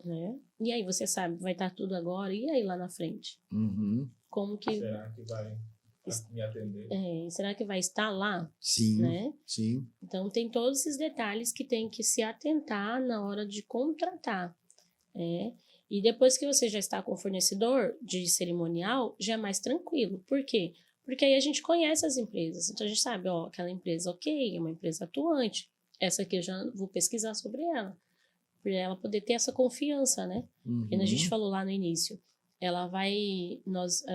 né? E aí você sabe, vai estar tudo agora, e aí lá na frente? Como que...
Será que vai me atender?
Será que vai estar lá?
Sim,
né?
sim.
Então tem todos esses detalhes que tem que se atentar na hora de contratar. E depois que você já está com o fornecedor de cerimonial, já é mais tranquilo. Por quê? Porque aí a gente conhece as empresas. Então a gente sabe, ó, aquela empresa, ok, é uma empresa atuante. Essa aqui eu já vou pesquisar sobre ela. Para ela poder ter essa confiança, né? Porque a gente falou lá no início, é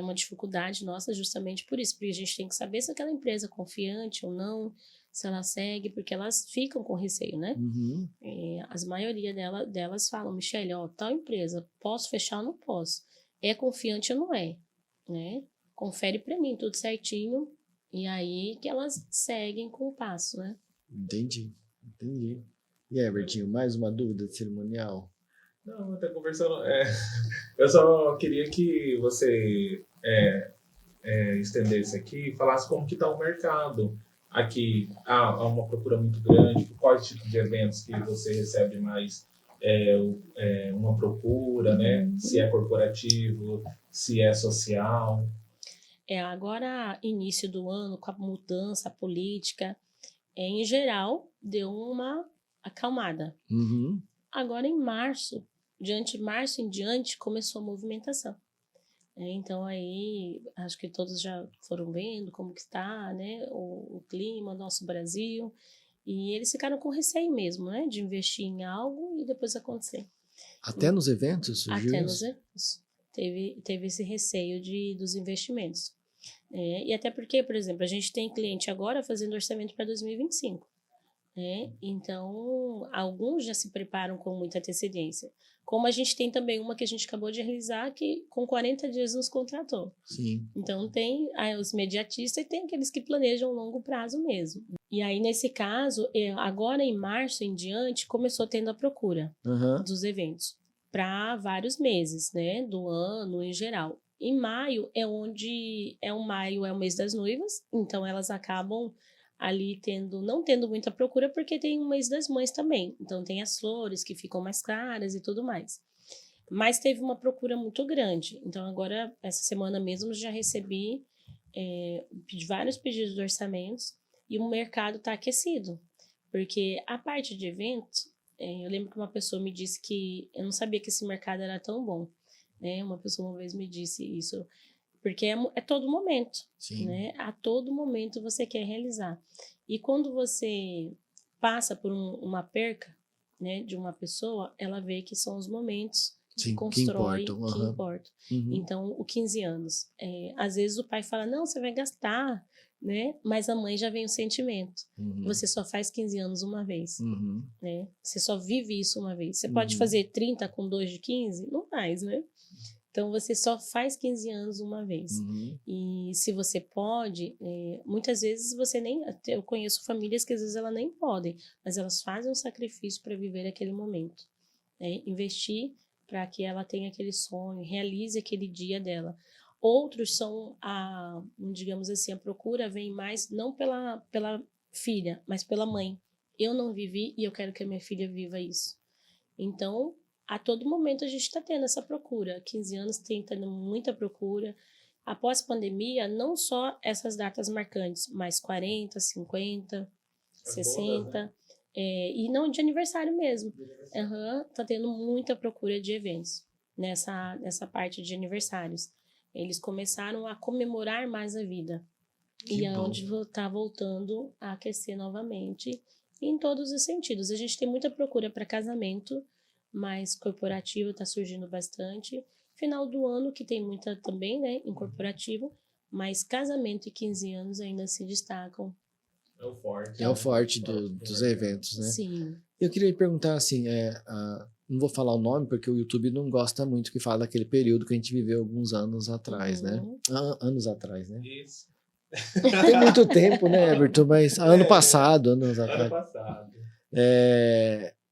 uma dificuldade nossa justamente por isso. Porque a gente tem que saber se aquela empresa é confiante ou não, se ela segue, porque elas ficam com receio, né? As maioria delas falam, Michele, ó, tal empresa, posso fechar ou não posso? É confiante ou não é? Né? Confere para mim tudo certinho, e aí que elas seguem com o passo, né?
Entendi. E aí, Bertinho, mais uma dúvida de cerimonial?
Não, até conversando. Eu só queria que você estendesse aqui e falasse como que está o mercado. Aqui há uma procura muito grande, quais tipos de eventos que você recebe mais uma procura, né? Se é corporativo, se é social.
Agora, início do ano, com a mudança política, em geral, deu uma acalmada.
Uhum.
Agora, em março, março em diante, começou a movimentação. Então, aí, acho que todos já foram vendo como que está, né, o clima, o nosso Brasil, e eles ficaram com receio mesmo, né, de investir em algo e depois acontecer.
Até nos eventos surgiu
Até
isso?
nos eventos. Teve esse receio dos investimentos. E até porque, por exemplo, a gente tem cliente agora fazendo orçamento para 2025. Então, alguns já se preparam com muita antecedência. Como a gente tem também uma que a gente acabou de realizar, que com 40 dias nos contratou.
Sim.
Então, tem os imediatistas e tem aqueles que planejam longo prazo mesmo. E aí, nesse caso, agora em março em diante, começou tendo a procura dos eventos para vários meses, né, do ano em geral. Em maio é onde maio é o mês das noivas, então elas acabam ali não tendo muita procura porque tem o mês das mães também. Então tem as flores que ficam mais caras e tudo mais. Mas teve uma procura muito grande. Então agora, essa semana mesmo, já recebi vários pedidos de orçamentos e o mercado está aquecido. Porque a parte de eventos, eu lembro que uma pessoa me disse que eu não sabia que esse mercado era tão bom. Uma pessoa uma vez me disse isso. Porque é todo momento,
Sim.
né? A todo momento você quer realizar. E quando você passa por uma perca, né, de uma pessoa, ela vê que são os momentos que constrói, que importam.
Uhum.
Então, o 15 anos. Às vezes o pai fala, não, você vai gastar, né? Mas a mãe já vem o sentimento.
Uhum.
Você só faz 15 anos uma vez.
Uhum.
Né? Você só vive isso uma vez. Você pode fazer 30 com 2 de 15? Não faz, né? Então, você só faz 15 anos uma vez.
Uhum.
E se você pode, muitas vezes você nem... Eu conheço famílias que às vezes elas nem podem, mas elas fazem um sacrifício para viver aquele momento. Investir para que ela tenha aquele sonho, realize aquele dia dela. Outros são, digamos assim, a procura vem mais não pela filha, mas pela mãe. Eu não vivi e eu quero que a minha filha viva isso. Então, a todo momento a gente está tendo essa procura. 15 anos tem tendo muita procura. Após pandemia, não só essas datas marcantes, mas 40, 50, 60. Né? E não de aniversário mesmo. Tá tendo muita procura de eventos nessa parte de aniversários. Eles começaram a comemorar mais a vida. E é onde está voltando a aquecer novamente, em todos os sentidos. A gente tem muita procura para casamento, mas corporativo está surgindo bastante. Final do ano, que tem muita também, né, em corporativo, mas casamento e 15 anos ainda se destacam.
É o forte.
É o forte dos eventos, né?
Sim.
Eu queria perguntar assim, não vou falar o nome porque o YouTube não gosta muito que fala daquele período que a gente viveu alguns anos atrás, né? Anos atrás, né?
Isso.
Tem muito tempo, né, Everton? Mas anos atrás.
Ano passado.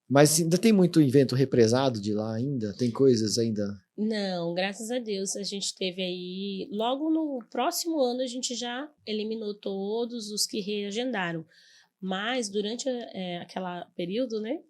Mas ainda tem muito evento represado de lá ainda? Tem coisas ainda?
Não, graças a Deus a gente teve aí, logo no próximo ano a gente já eliminou todos os que reagendaram, mas durante aquele período, né,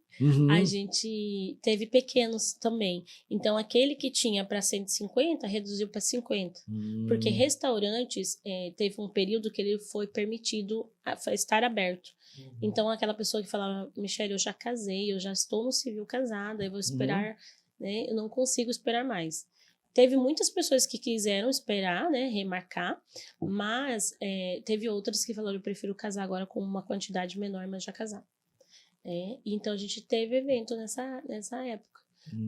a gente teve pequenos também, então aquele que tinha para 150 reduziu para 50, porque restaurantes teve um período que ele foi permitido estar aberto. Então aquela pessoa que falava, Michele, eu já casei, eu já estou no civil casada, eu vou esperar, né? Eu não consigo esperar mais. Teve muitas pessoas que quiseram esperar, né, remarcar, mas teve outras que falaram, eu prefiro casar agora com uma quantidade menor, mas já casar. Então a gente teve evento nessa época.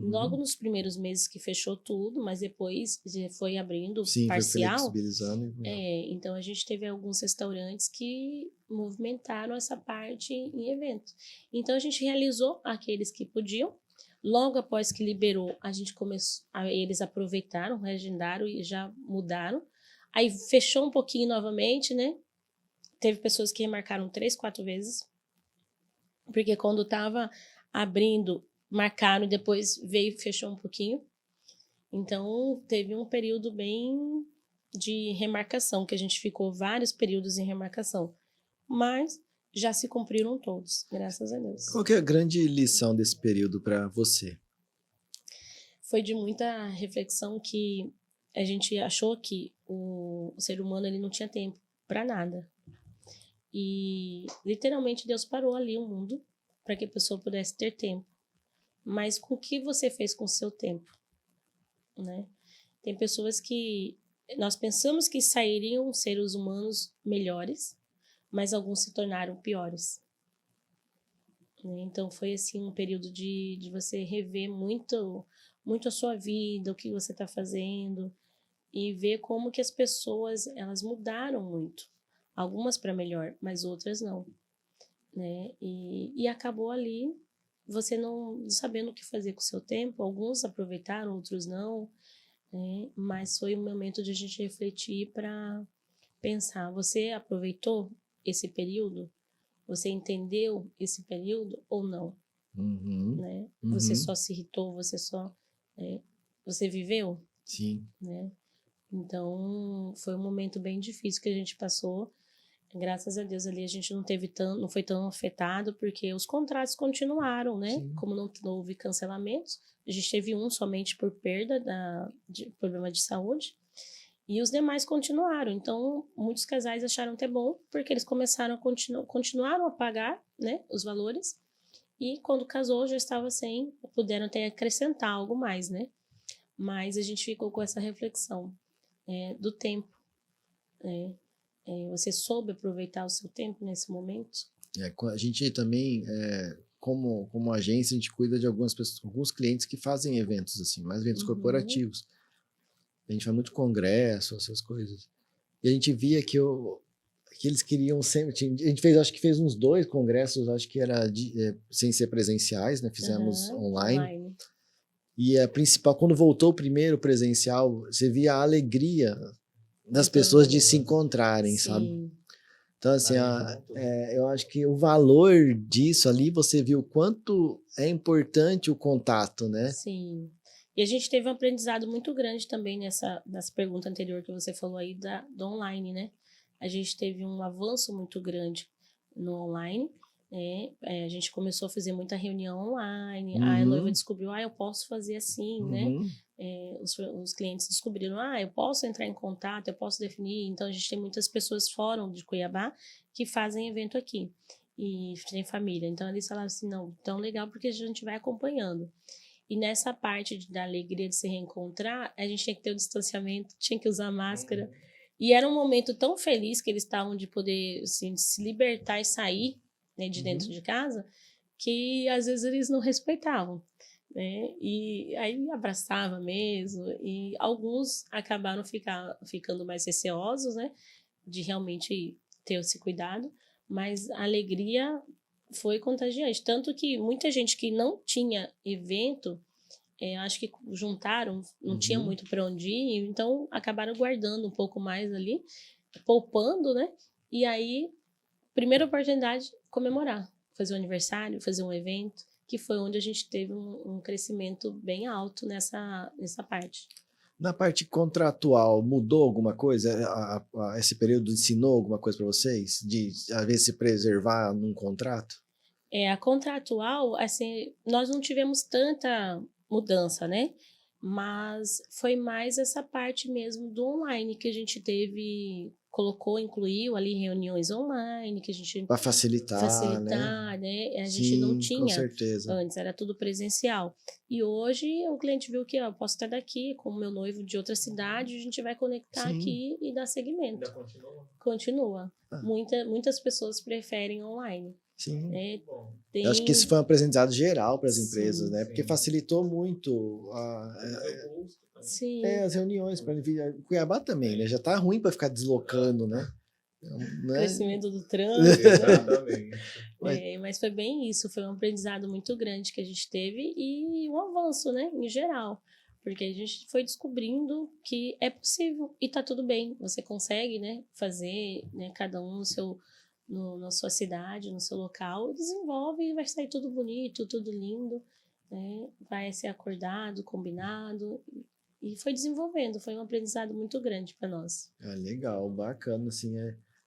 Logo nos primeiros meses que fechou tudo, mas depois foi abrindo parcial.
Foi flexibilizando.
Então a gente teve alguns restaurantes que movimentaram essa parte em evento. Então a gente realizou aqueles que podiam. Logo após que liberou, a gente começou, eles aproveitaram, reagendaram e já mudaram. Aí fechou um pouquinho novamente, né? Teve pessoas que remarcaram 3, 4 vezes. Porque quando estava abrindo, marcaram, depois veio e fechou um pouquinho. Então, teve um período bem de remarcação, que a gente ficou vários períodos em remarcação. Mas já se cumpriram todos, graças a Deus.
Qual que é a grande lição desse período para você?
Foi de muita reflexão que a gente achou que o ser humano ele não tinha tempo para nada. E literalmente Deus parou ali o mundo para que a pessoa pudesse ter tempo. Mas com o que você fez com o seu tempo? Né? Tem pessoas que nós pensamos que sairiam seres humanos melhores, mas alguns se tornaram piores. Né? Então foi assim um período de você rever muito a sua vida, o que você está fazendo e ver como que as pessoas elas mudaram muito. Algumas para melhor, mas outras não. Né? E acabou ali você não sabendo o que fazer com o seu tempo. Alguns aproveitaram, outros não. Né? Mas foi um momento de a gente refletir para pensar, você aproveitou esse período? Você entendeu esse período ou não? Né? Você só se irritou, você viveu?
Sim.
Né? Então, foi um momento bem difícil que a gente passou. Graças a Deus ali a gente não foi tão afetado, porque os contratos continuaram, né?
Sim.
Como não houve cancelamentos, a gente teve um somente por perda de problema de saúde, e os demais continuaram. Então, muitos casais acharam até bom, porque eles começaram continuaram a pagar, né, os valores, e quando casou já estava sem, puderam até acrescentar algo mais, né? Mas a gente ficou com essa reflexão do tempo, né? Você soube aproveitar o seu tempo nesse momento?
A gente também, como agência, a gente cuida de algumas pessoas, alguns clientes que fazem eventos assim, mais eventos corporativos. A gente faz muito congresso, essas coisas. E a gente via que eles queriam sempre... A gente acho que fez uns 2 congressos, acho que era sem ser presenciais, né? Fizemos online. E a principal, quando voltou o primeiro presencial, você via a alegria das pessoas de se encontrarem,
Sim.
sabe? Então, assim, eu acho que o valor disso ali, você viu o quanto é importante o contato, né?
Sim. E a gente teve um aprendizado muito grande também nessa pergunta anterior que você falou aí do online, né? A gente teve um avanço muito grande no online, né? A gente começou a fazer muita reunião online, a noiva descobriu, eu posso fazer assim, né? Os clientes descobriram, eu posso entrar em contato, eu posso definir. Então, a gente tem muitas pessoas fora de Cuiabá que fazem evento aqui e tem família. Então, eles falaram assim, não, tão legal porque a gente vai acompanhando. E nessa parte da alegria de se reencontrar, a gente tinha que ter o distanciamento, tinha que usar máscara. E era um momento tão feliz que eles estavam de poder assim, se libertar e sair, né, de dentro de casa, que às vezes eles não respeitavam. Né? E aí abraçava mesmo. E alguns acabaram ficando mais receosos, né, de realmente ter esse cuidado. Mas a alegria foi contagiante. Tanto que muita gente que não tinha evento, acho que juntaram, não tinha muito para onde ir, então acabaram guardando um pouco mais ali, poupando, né? E aí, primeira oportunidade, comemorar, fazer um aniversário, fazer um evento, que foi onde a gente teve um crescimento bem alto nessa parte.
Na parte contratual, mudou alguma coisa? Esse período ensinou alguma coisa para vocês? De, às vezes, se preservar num contrato?
A contratual, assim, nós não tivemos tanta mudança, né? Mas foi mais essa parte mesmo do online que a gente incluiu ali reuniões online, que a gente...
Para facilitar,
né? A
Sim,
gente não
com
tinha
certeza.
antes, era tudo presencial. E hoje o cliente viu que eu posso estar daqui com o meu noivo de outra cidade, a gente vai conectar aqui e dar seguimento.
Ainda continua?
Continua. Muitas pessoas preferem online.
Sim.
Tem...
Eu acho que isso foi um aprendizado geral para as empresas, né? Porque facilitou muito as reuniões. Cuiabá também, né? Já tá ruim para ficar deslocando, né?
Crescimento do trânsito.
Exatamente.
Mas foi bem isso, foi um aprendizado muito grande que a gente teve e um avanço, né, em geral. Porque a gente foi descobrindo que é possível e tá tudo bem. Você consegue, né, fazer, né, cada um na sua cidade, no seu local, desenvolve e vai sair tudo bonito, tudo lindo. né? Vai ser acordado, combinado, e foi desenvolvendo, foi um aprendizado muito grande para nós.
Legal, bacana, assim,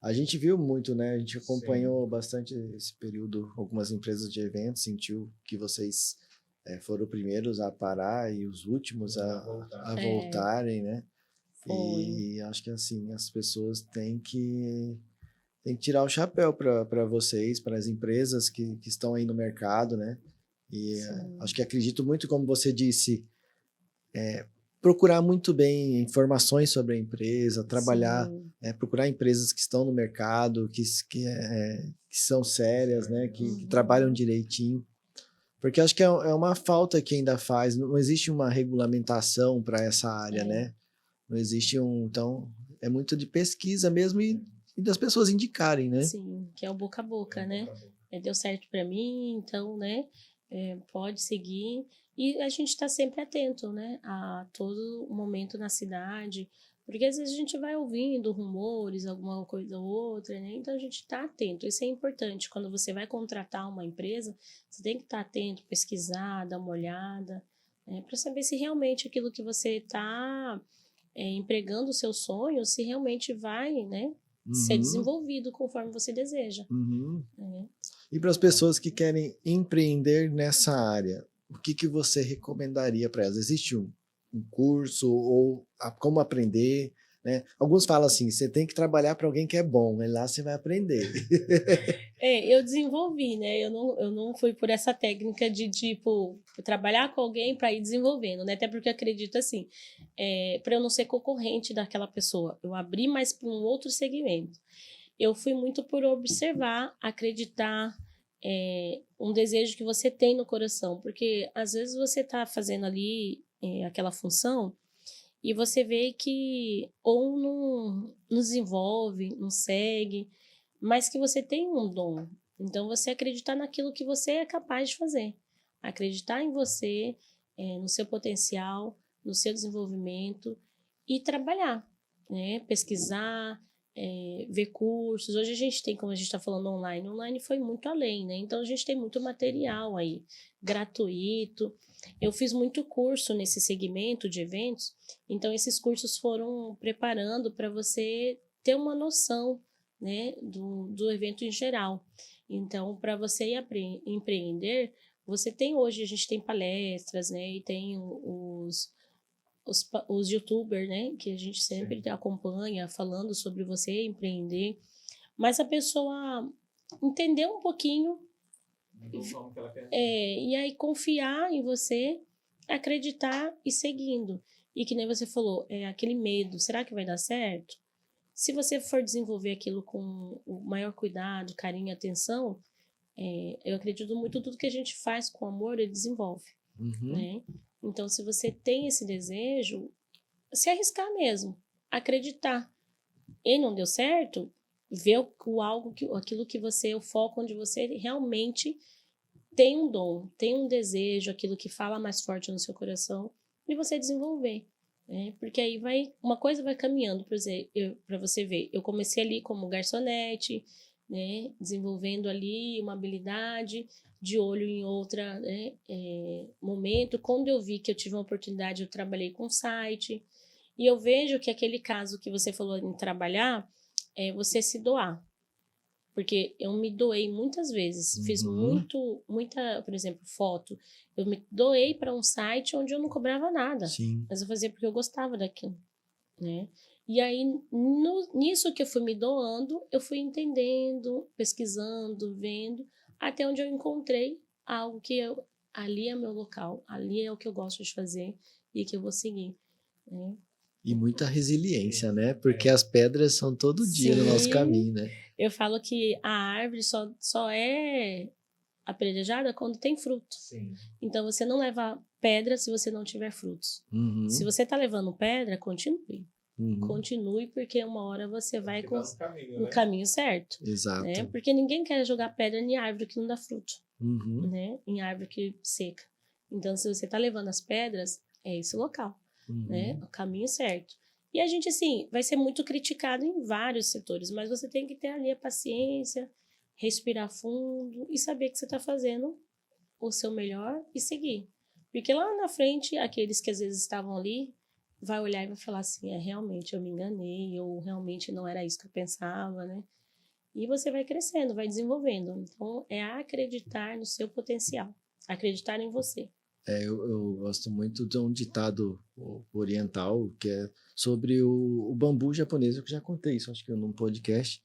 a gente viu muito, né? A gente acompanhou
Sim.
bastante esse período, algumas empresas de eventos, sentiu que vocês foram os primeiros a parar e os últimos
A voltar.
a voltarem, né?
Foi.
E acho que, assim, as pessoas têm que tirar o chapéu para vocês, para as empresas que estão aí no mercado, né? E
Sim.
acho que acredito muito, como você disse, procurar muito bem informações sobre a empresa, trabalhar,
Sim.
procurar empresas que estão no mercado, que são sérias, né, que trabalham
Uhum.
direitinho. Porque acho que é uma falta que ainda faz, não existe uma regulamentação para essa área, né? Não existe então, é muito de pesquisa mesmo e das pessoas indicarem, né?
Sim, que é o boca a boca, né?
Boca a boca.
Deu certo para mim, então, né? Pode seguir. E a gente está sempre atento, né? A todo momento na cidade, porque às vezes a gente vai ouvindo rumores, alguma coisa ou outra, né? Então a gente está atento. Isso é importante. Quando você vai contratar uma empresa, você tem que estar atento, pesquisar, dar uma olhada, né? Para saber se realmente aquilo que você está empregando o seu sonho, se realmente vai, né? Ser
Uhum,
desenvolvido conforme você deseja.
uhum.
Né?
E para as pessoas que querem empreender nessa área, o que você recomendaria para elas? Existe um curso ou como aprender? Né? Alguns falam assim, você tem que trabalhar para alguém que é bom, e lá você vai aprender.
Eu desenvolvi, né? Eu não fui por essa técnica de, tipo, trabalhar com alguém para ir desenvolvendo, né? Até porque eu acredito assim, para eu não ser concorrente daquela pessoa, eu abri mais para um outro segmento. Eu fui muito por observar, acreditar, um desejo que você tem no coração, porque às vezes você está fazendo ali aquela função e você vê que ou não desenvolve, não segue, mas que você tem um dom. Então, você acreditar naquilo que você é capaz de fazer. Acreditar em você, no seu potencial, no seu desenvolvimento e trabalhar, né? Pesquisar, ver cursos. Hoje a gente tem, como a gente está falando online, online foi muito além, né? Então, a gente tem muito material aí, gratuito. Eu fiz muito curso nesse segmento de eventos, então esses cursos foram preparando para você ter uma noção, né, do evento em geral. Então, para você empreender, você tem hoje, a gente tem palestras, né, e tem os youtubers, né, que a gente sempre
Sim.
acompanha falando sobre você empreender, mas a pessoa entender um pouquinho,
Do ramo que ela quer.
e aí confiar em você, acreditar e seguindo. E que nem você falou, aquele medo, será que vai dar certo? Se você for desenvolver aquilo com o maior cuidado, carinho e atenção, eu acredito muito tudo que a gente faz com amor, ele desenvolve,
Uhum,
né? Então, se você tem esse desejo, se arriscar mesmo, acreditar. E não deu certo, ver aquilo que você, o foco onde você realmente tem um dom, tem um desejo, aquilo que fala mais forte no seu coração, e você desenvolver. Né? Porque aí uma coisa vai caminhando para você ver. Eu comecei ali como garçonete, né? Desenvolvendo ali uma habilidade, de olho em outra, né? Momento. Quando eu vi que eu tive uma oportunidade, eu trabalhei com site. E eu vejo que aquele caso que você falou em trabalhar, é você se doar. Porque eu me doei muitas vezes, fiz
uhum,
muita, por exemplo, foto. Eu me doei para um site onde eu não cobrava nada,
sim.
mas eu fazia porque eu gostava daquilo, né? E aí, nisso que eu fui me doando, eu fui entendendo, pesquisando, vendo, até onde eu encontrei algo ali é meu local, ali é o que eu gosto de fazer e que eu vou seguir, né?
E muita resiliência, né? Porque as pedras são todo dia no nosso
Sim,
caminho, né?
eu falo que a árvore só é apedrejada quando tem fruto.
Sim.
Então você não leva pedra se você não tiver frutos. Se
Uhum,
você está levando pedra, continue.
uhum,
Continue, porque uma hora você vai
Que tá no caminho,
no
né?
caminho certo. Né?
exato.
Porque ninguém quer jogar pedra em árvore que não dá fruto,
Uhum,
né? Em árvore que seca. Então, se você está levando as pedras, é esse local, né?
uhum.
O caminho certo. E a gente, assim, vai ser muito criticado em vários setores, mas você tem que ter ali a paciência, respirar fundo e saber que você está fazendo o seu melhor e seguir. Porque lá na frente, aqueles que às vezes estavam ali, vai olhar e vai falar assim, realmente eu me enganei, ou realmente não era isso que eu pensava, né? E você vai crescendo, vai desenvolvendo. Então, é acreditar no seu potencial, acreditar em você.
Eu gosto muito de um ditado oriental que é sobre o bambu japonês. Eu já contei isso, acho que num podcast.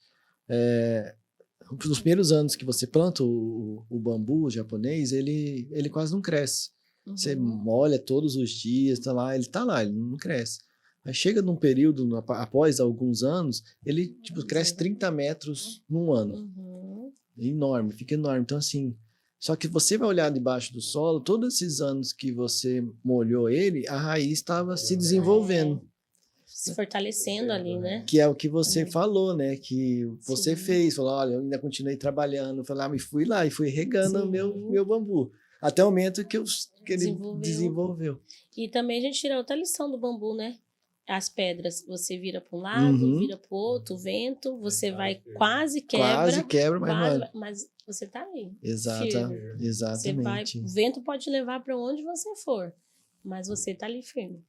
Nos primeiros anos que você planta o bambu japonês, ele quase não cresce. Você molha todos os dias, ele tá lá, ele não cresce. Aí chega num período, após alguns anos, ele tipo, cresce 30 metros num ano. Enorme, fica enorme. Então, assim, só que você vai olhar debaixo do solo, todos esses anos que você molhou ele, a raiz estava se desenvolvendo.
Se fortalecendo ali, né?
Que é o que você falou, né? Que você
Sim.
fez. Falou, olha, eu ainda continuei trabalhando. Falei, mas fui lá e fui regando
Sim.
meu bambu. Até o momento que ele desenvolveu.
E também a gente tira outra lição do bambu, né? As pedras, você vira para um lado, vira para o outro, o vento, você vai quase quebra, mas você tá aí.
Exatamente.
Você vai, o vento pode levar para onde você for, mas você tá ali firme.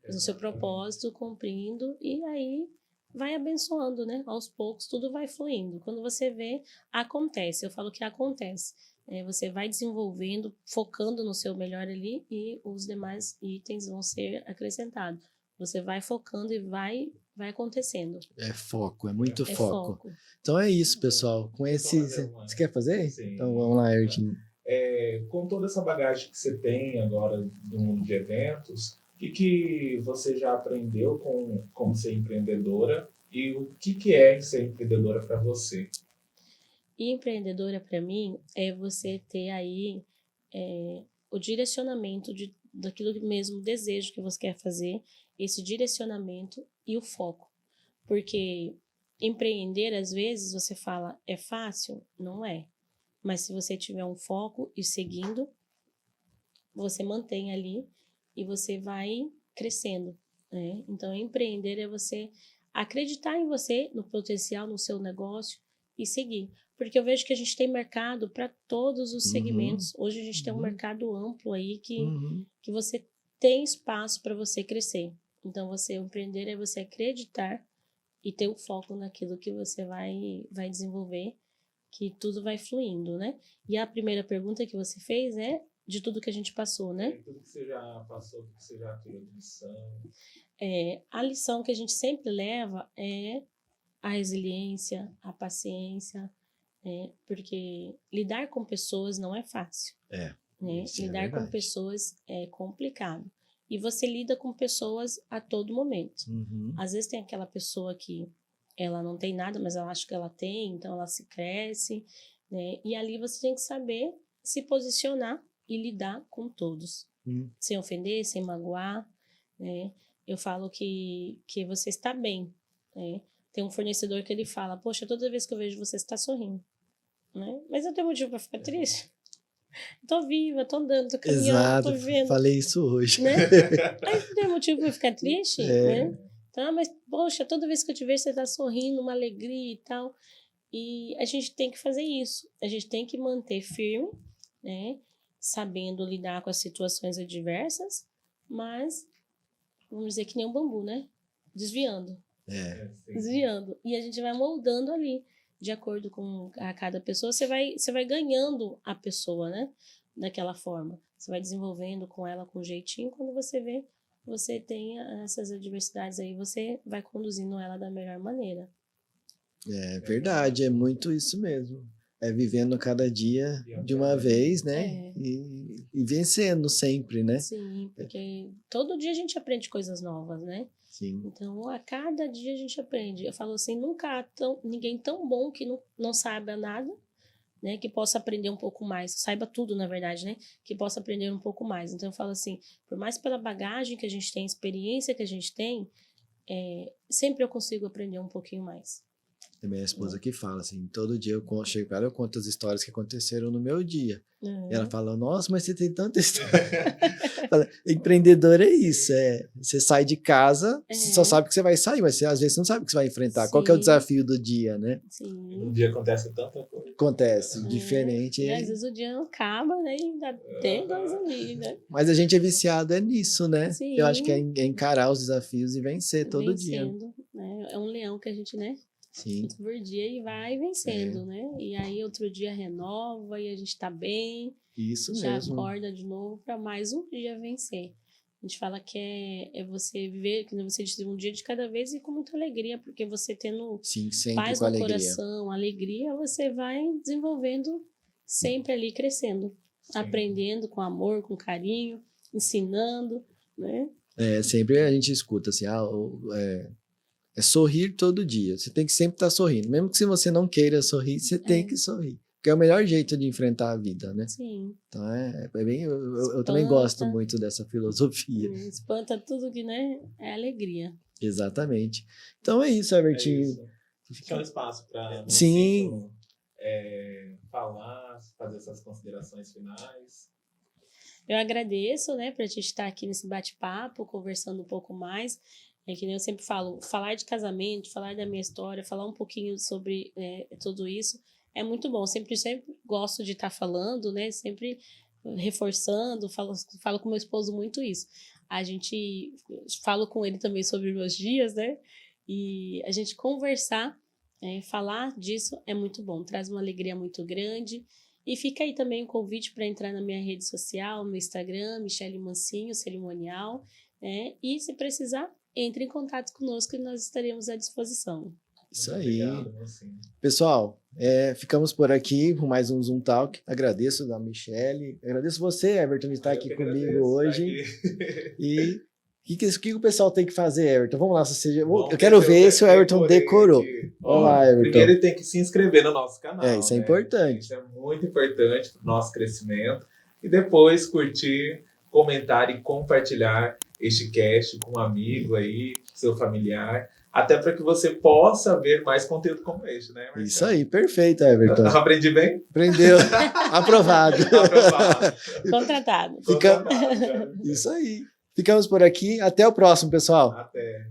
No seu propósito, cumprindo, e aí vai abençoando, né? Aos poucos, tudo vai fluindo. Quando você vê, acontece. Eu falo que acontece. Você vai desenvolvendo, focando no seu melhor ali, e os demais itens vão ser acrescentados. Você vai focando e vai acontecendo.
É foco, é muito foco. Então é isso, pessoal. Com esse... Você quer fazer?
Sim.
Então vamos lá, Ayrton.
Com toda essa bagagem que você tem agora do mundo de eventos, o que você já aprendeu como ser empreendedora e o que é ser empreendedora para você?
E empreendedora, para mim, é você ter aí o direcionamento daquilo mesmo, desejo que você quer fazer, esse direcionamento e o foco. Porque empreender, às vezes, você fala, é fácil? Não é. Mas se você tiver um foco e seguindo, você mantém ali e você vai crescendo, né? Então, empreender é você acreditar em você, no potencial, no seu negócio e seguir. Porque eu vejo que a gente tem mercado para todos os segmentos. Hoje a gente tem um mercado amplo aí que você tem espaço para você crescer. Então, você empreender é você acreditar e ter o foco naquilo que você vai desenvolver, que tudo vai fluindo, né? E a primeira pergunta que você fez é de tudo que a gente passou, né?
Tudo que você já passou, tudo que você já tirou de lição.
A lição que a gente sempre leva é a resiliência, a paciência, porque lidar com pessoas não é fácil. Lidar com pessoas é complicado. E você lida com pessoas a todo momento. Às vezes tem aquela pessoa que ela não tem nada, mas ela acha que ela tem, então ela se cresce, né? E ali você tem que saber se posicionar e lidar com todos. Sem ofender, sem magoar, né? Eu falo que você está bem, né? Tem um fornecedor que ele fala, poxa, toda vez que eu vejo você está sorrindo, né? Mas eu tenho motivo para ficar triste? Tô viva, tô andando, tô caminhando, tô vivendo.
Falei isso hoje.
Né? Aí não tem motivo para ficar triste, né? Então, mas, poxa, toda vez que eu te vejo, você tá sorrindo, uma alegria e tal. E a gente tem que fazer isso. A gente tem que manter firme, né? Sabendo lidar com as situações adversas, mas, vamos dizer que nem um bambu, né? Desviando. Desviando. E a gente vai moldando ali, de acordo com a cada pessoa. Você vai ganhando a pessoa, né? Daquela forma. Você vai desenvolvendo com ela com jeitinho. Quando você vê, você tem essas adversidades aí, você vai conduzindo ela da melhor maneira.
É verdade, é muito isso mesmo. É vivendo cada dia de uma vez, né? E vencendo sempre, né?
Sim, porque todo dia a gente aprende coisas novas, né?
Sim.
Então, a cada dia a gente aprende. Eu falo assim, nunca há ninguém tão bom que não saiba nada, né? Que possa aprender um pouco mais. Saiba tudo, na verdade, né? Que possa aprender um pouco mais. Então, eu falo assim, por mais pela bagagem que a gente tem, experiência que a gente tem, sempre eu consigo aprender um pouquinho mais.
É minha esposa que fala assim, todo dia chego para ela, eu conto as histórias que aconteceram no meu dia. E ela fala, nossa, mas você tem tanta história. Fala, empreendedor é isso, você sai de casa, você só sabe que você vai sair, mas às vezes você não sabe o que você vai enfrentar. Qual que é o desafio do dia, né?
Sim.
No dia acontece tanta coisa.
Acontece, diferente.
E às vezes o dia não acaba, né? E ainda tem coisa ali, né?
Mas a gente é viciado nisso, né?
Sim.
Eu acho que é encarar os desafios e vencer todo dia.
Né? É um leão que a gente, né?
Sim.
Por dia e vai vencendo, né? E aí outro dia renova e a gente tá bem.
Isso
já
mesmo.
Acorda de novo para mais um dia vencer. A gente fala que é você viver, que você diz, um dia de cada vez e com muita alegria, porque você tendo paz no coração, alegria, você vai desenvolvendo sempre ali, crescendo, aprendendo com amor, com carinho, ensinando, né?
Sempre a gente escuta assim, é sorrir todo dia. Você tem que sempre estar sorrindo. Mesmo que se você não queira sorrir, você tem que sorrir. Porque é o melhor jeito de enfrentar a vida, né?
Sim.
Então, eu também gosto muito dessa filosofia.
Espanta tudo que, né? É alegria.
Exatamente. Então é isso, Evertinho.
Fica um espaço para falar, fazer essas considerações finais.
Eu agradeço, né, pra gente estar aqui nesse bate-papo, conversando um pouco mais. É que nem eu sempre falo, falar de casamento, falar da minha história, falar um pouquinho sobre tudo isso é muito bom. Sempre gosto de estar falando, né? Sempre reforçando, falo com meu esposo muito isso. Falo com ele também sobre meus dias, né? E a gente conversar, falar disso é muito bom, traz uma alegria muito grande. E fica aí também o convite para entrar na minha rede social, no Instagram, Michele Mancinho, Cerimonial, né? E se precisar, entre em contato conosco e nós estaremos à disposição.
Isso aí.
Obrigado,
pessoal, ficamos por aqui com mais um Zoom Talk. Agradeço a Michele, agradeço você, Everton, de estar aqui comigo hoje. E o que o pessoal tem que fazer, Everton? Vamos lá, eu quero ver se o Everton decorou. Vamos lá, Everton.
Primeiro ele tem que se inscrever no nosso canal.
Isso é importante.
Isso é muito importante para o nosso crescimento. E depois curtir, comentar e compartilhar este cast com um amigo aí, seu familiar, até para que você possa ver mais conteúdo como este, né, Marcelo?
Isso aí, perfeito, Everton.
Aprendi bem?
Aprendeu. Aprovado.
Contratado.
Isso aí. Ficamos por aqui. Até o próximo, pessoal.
Até.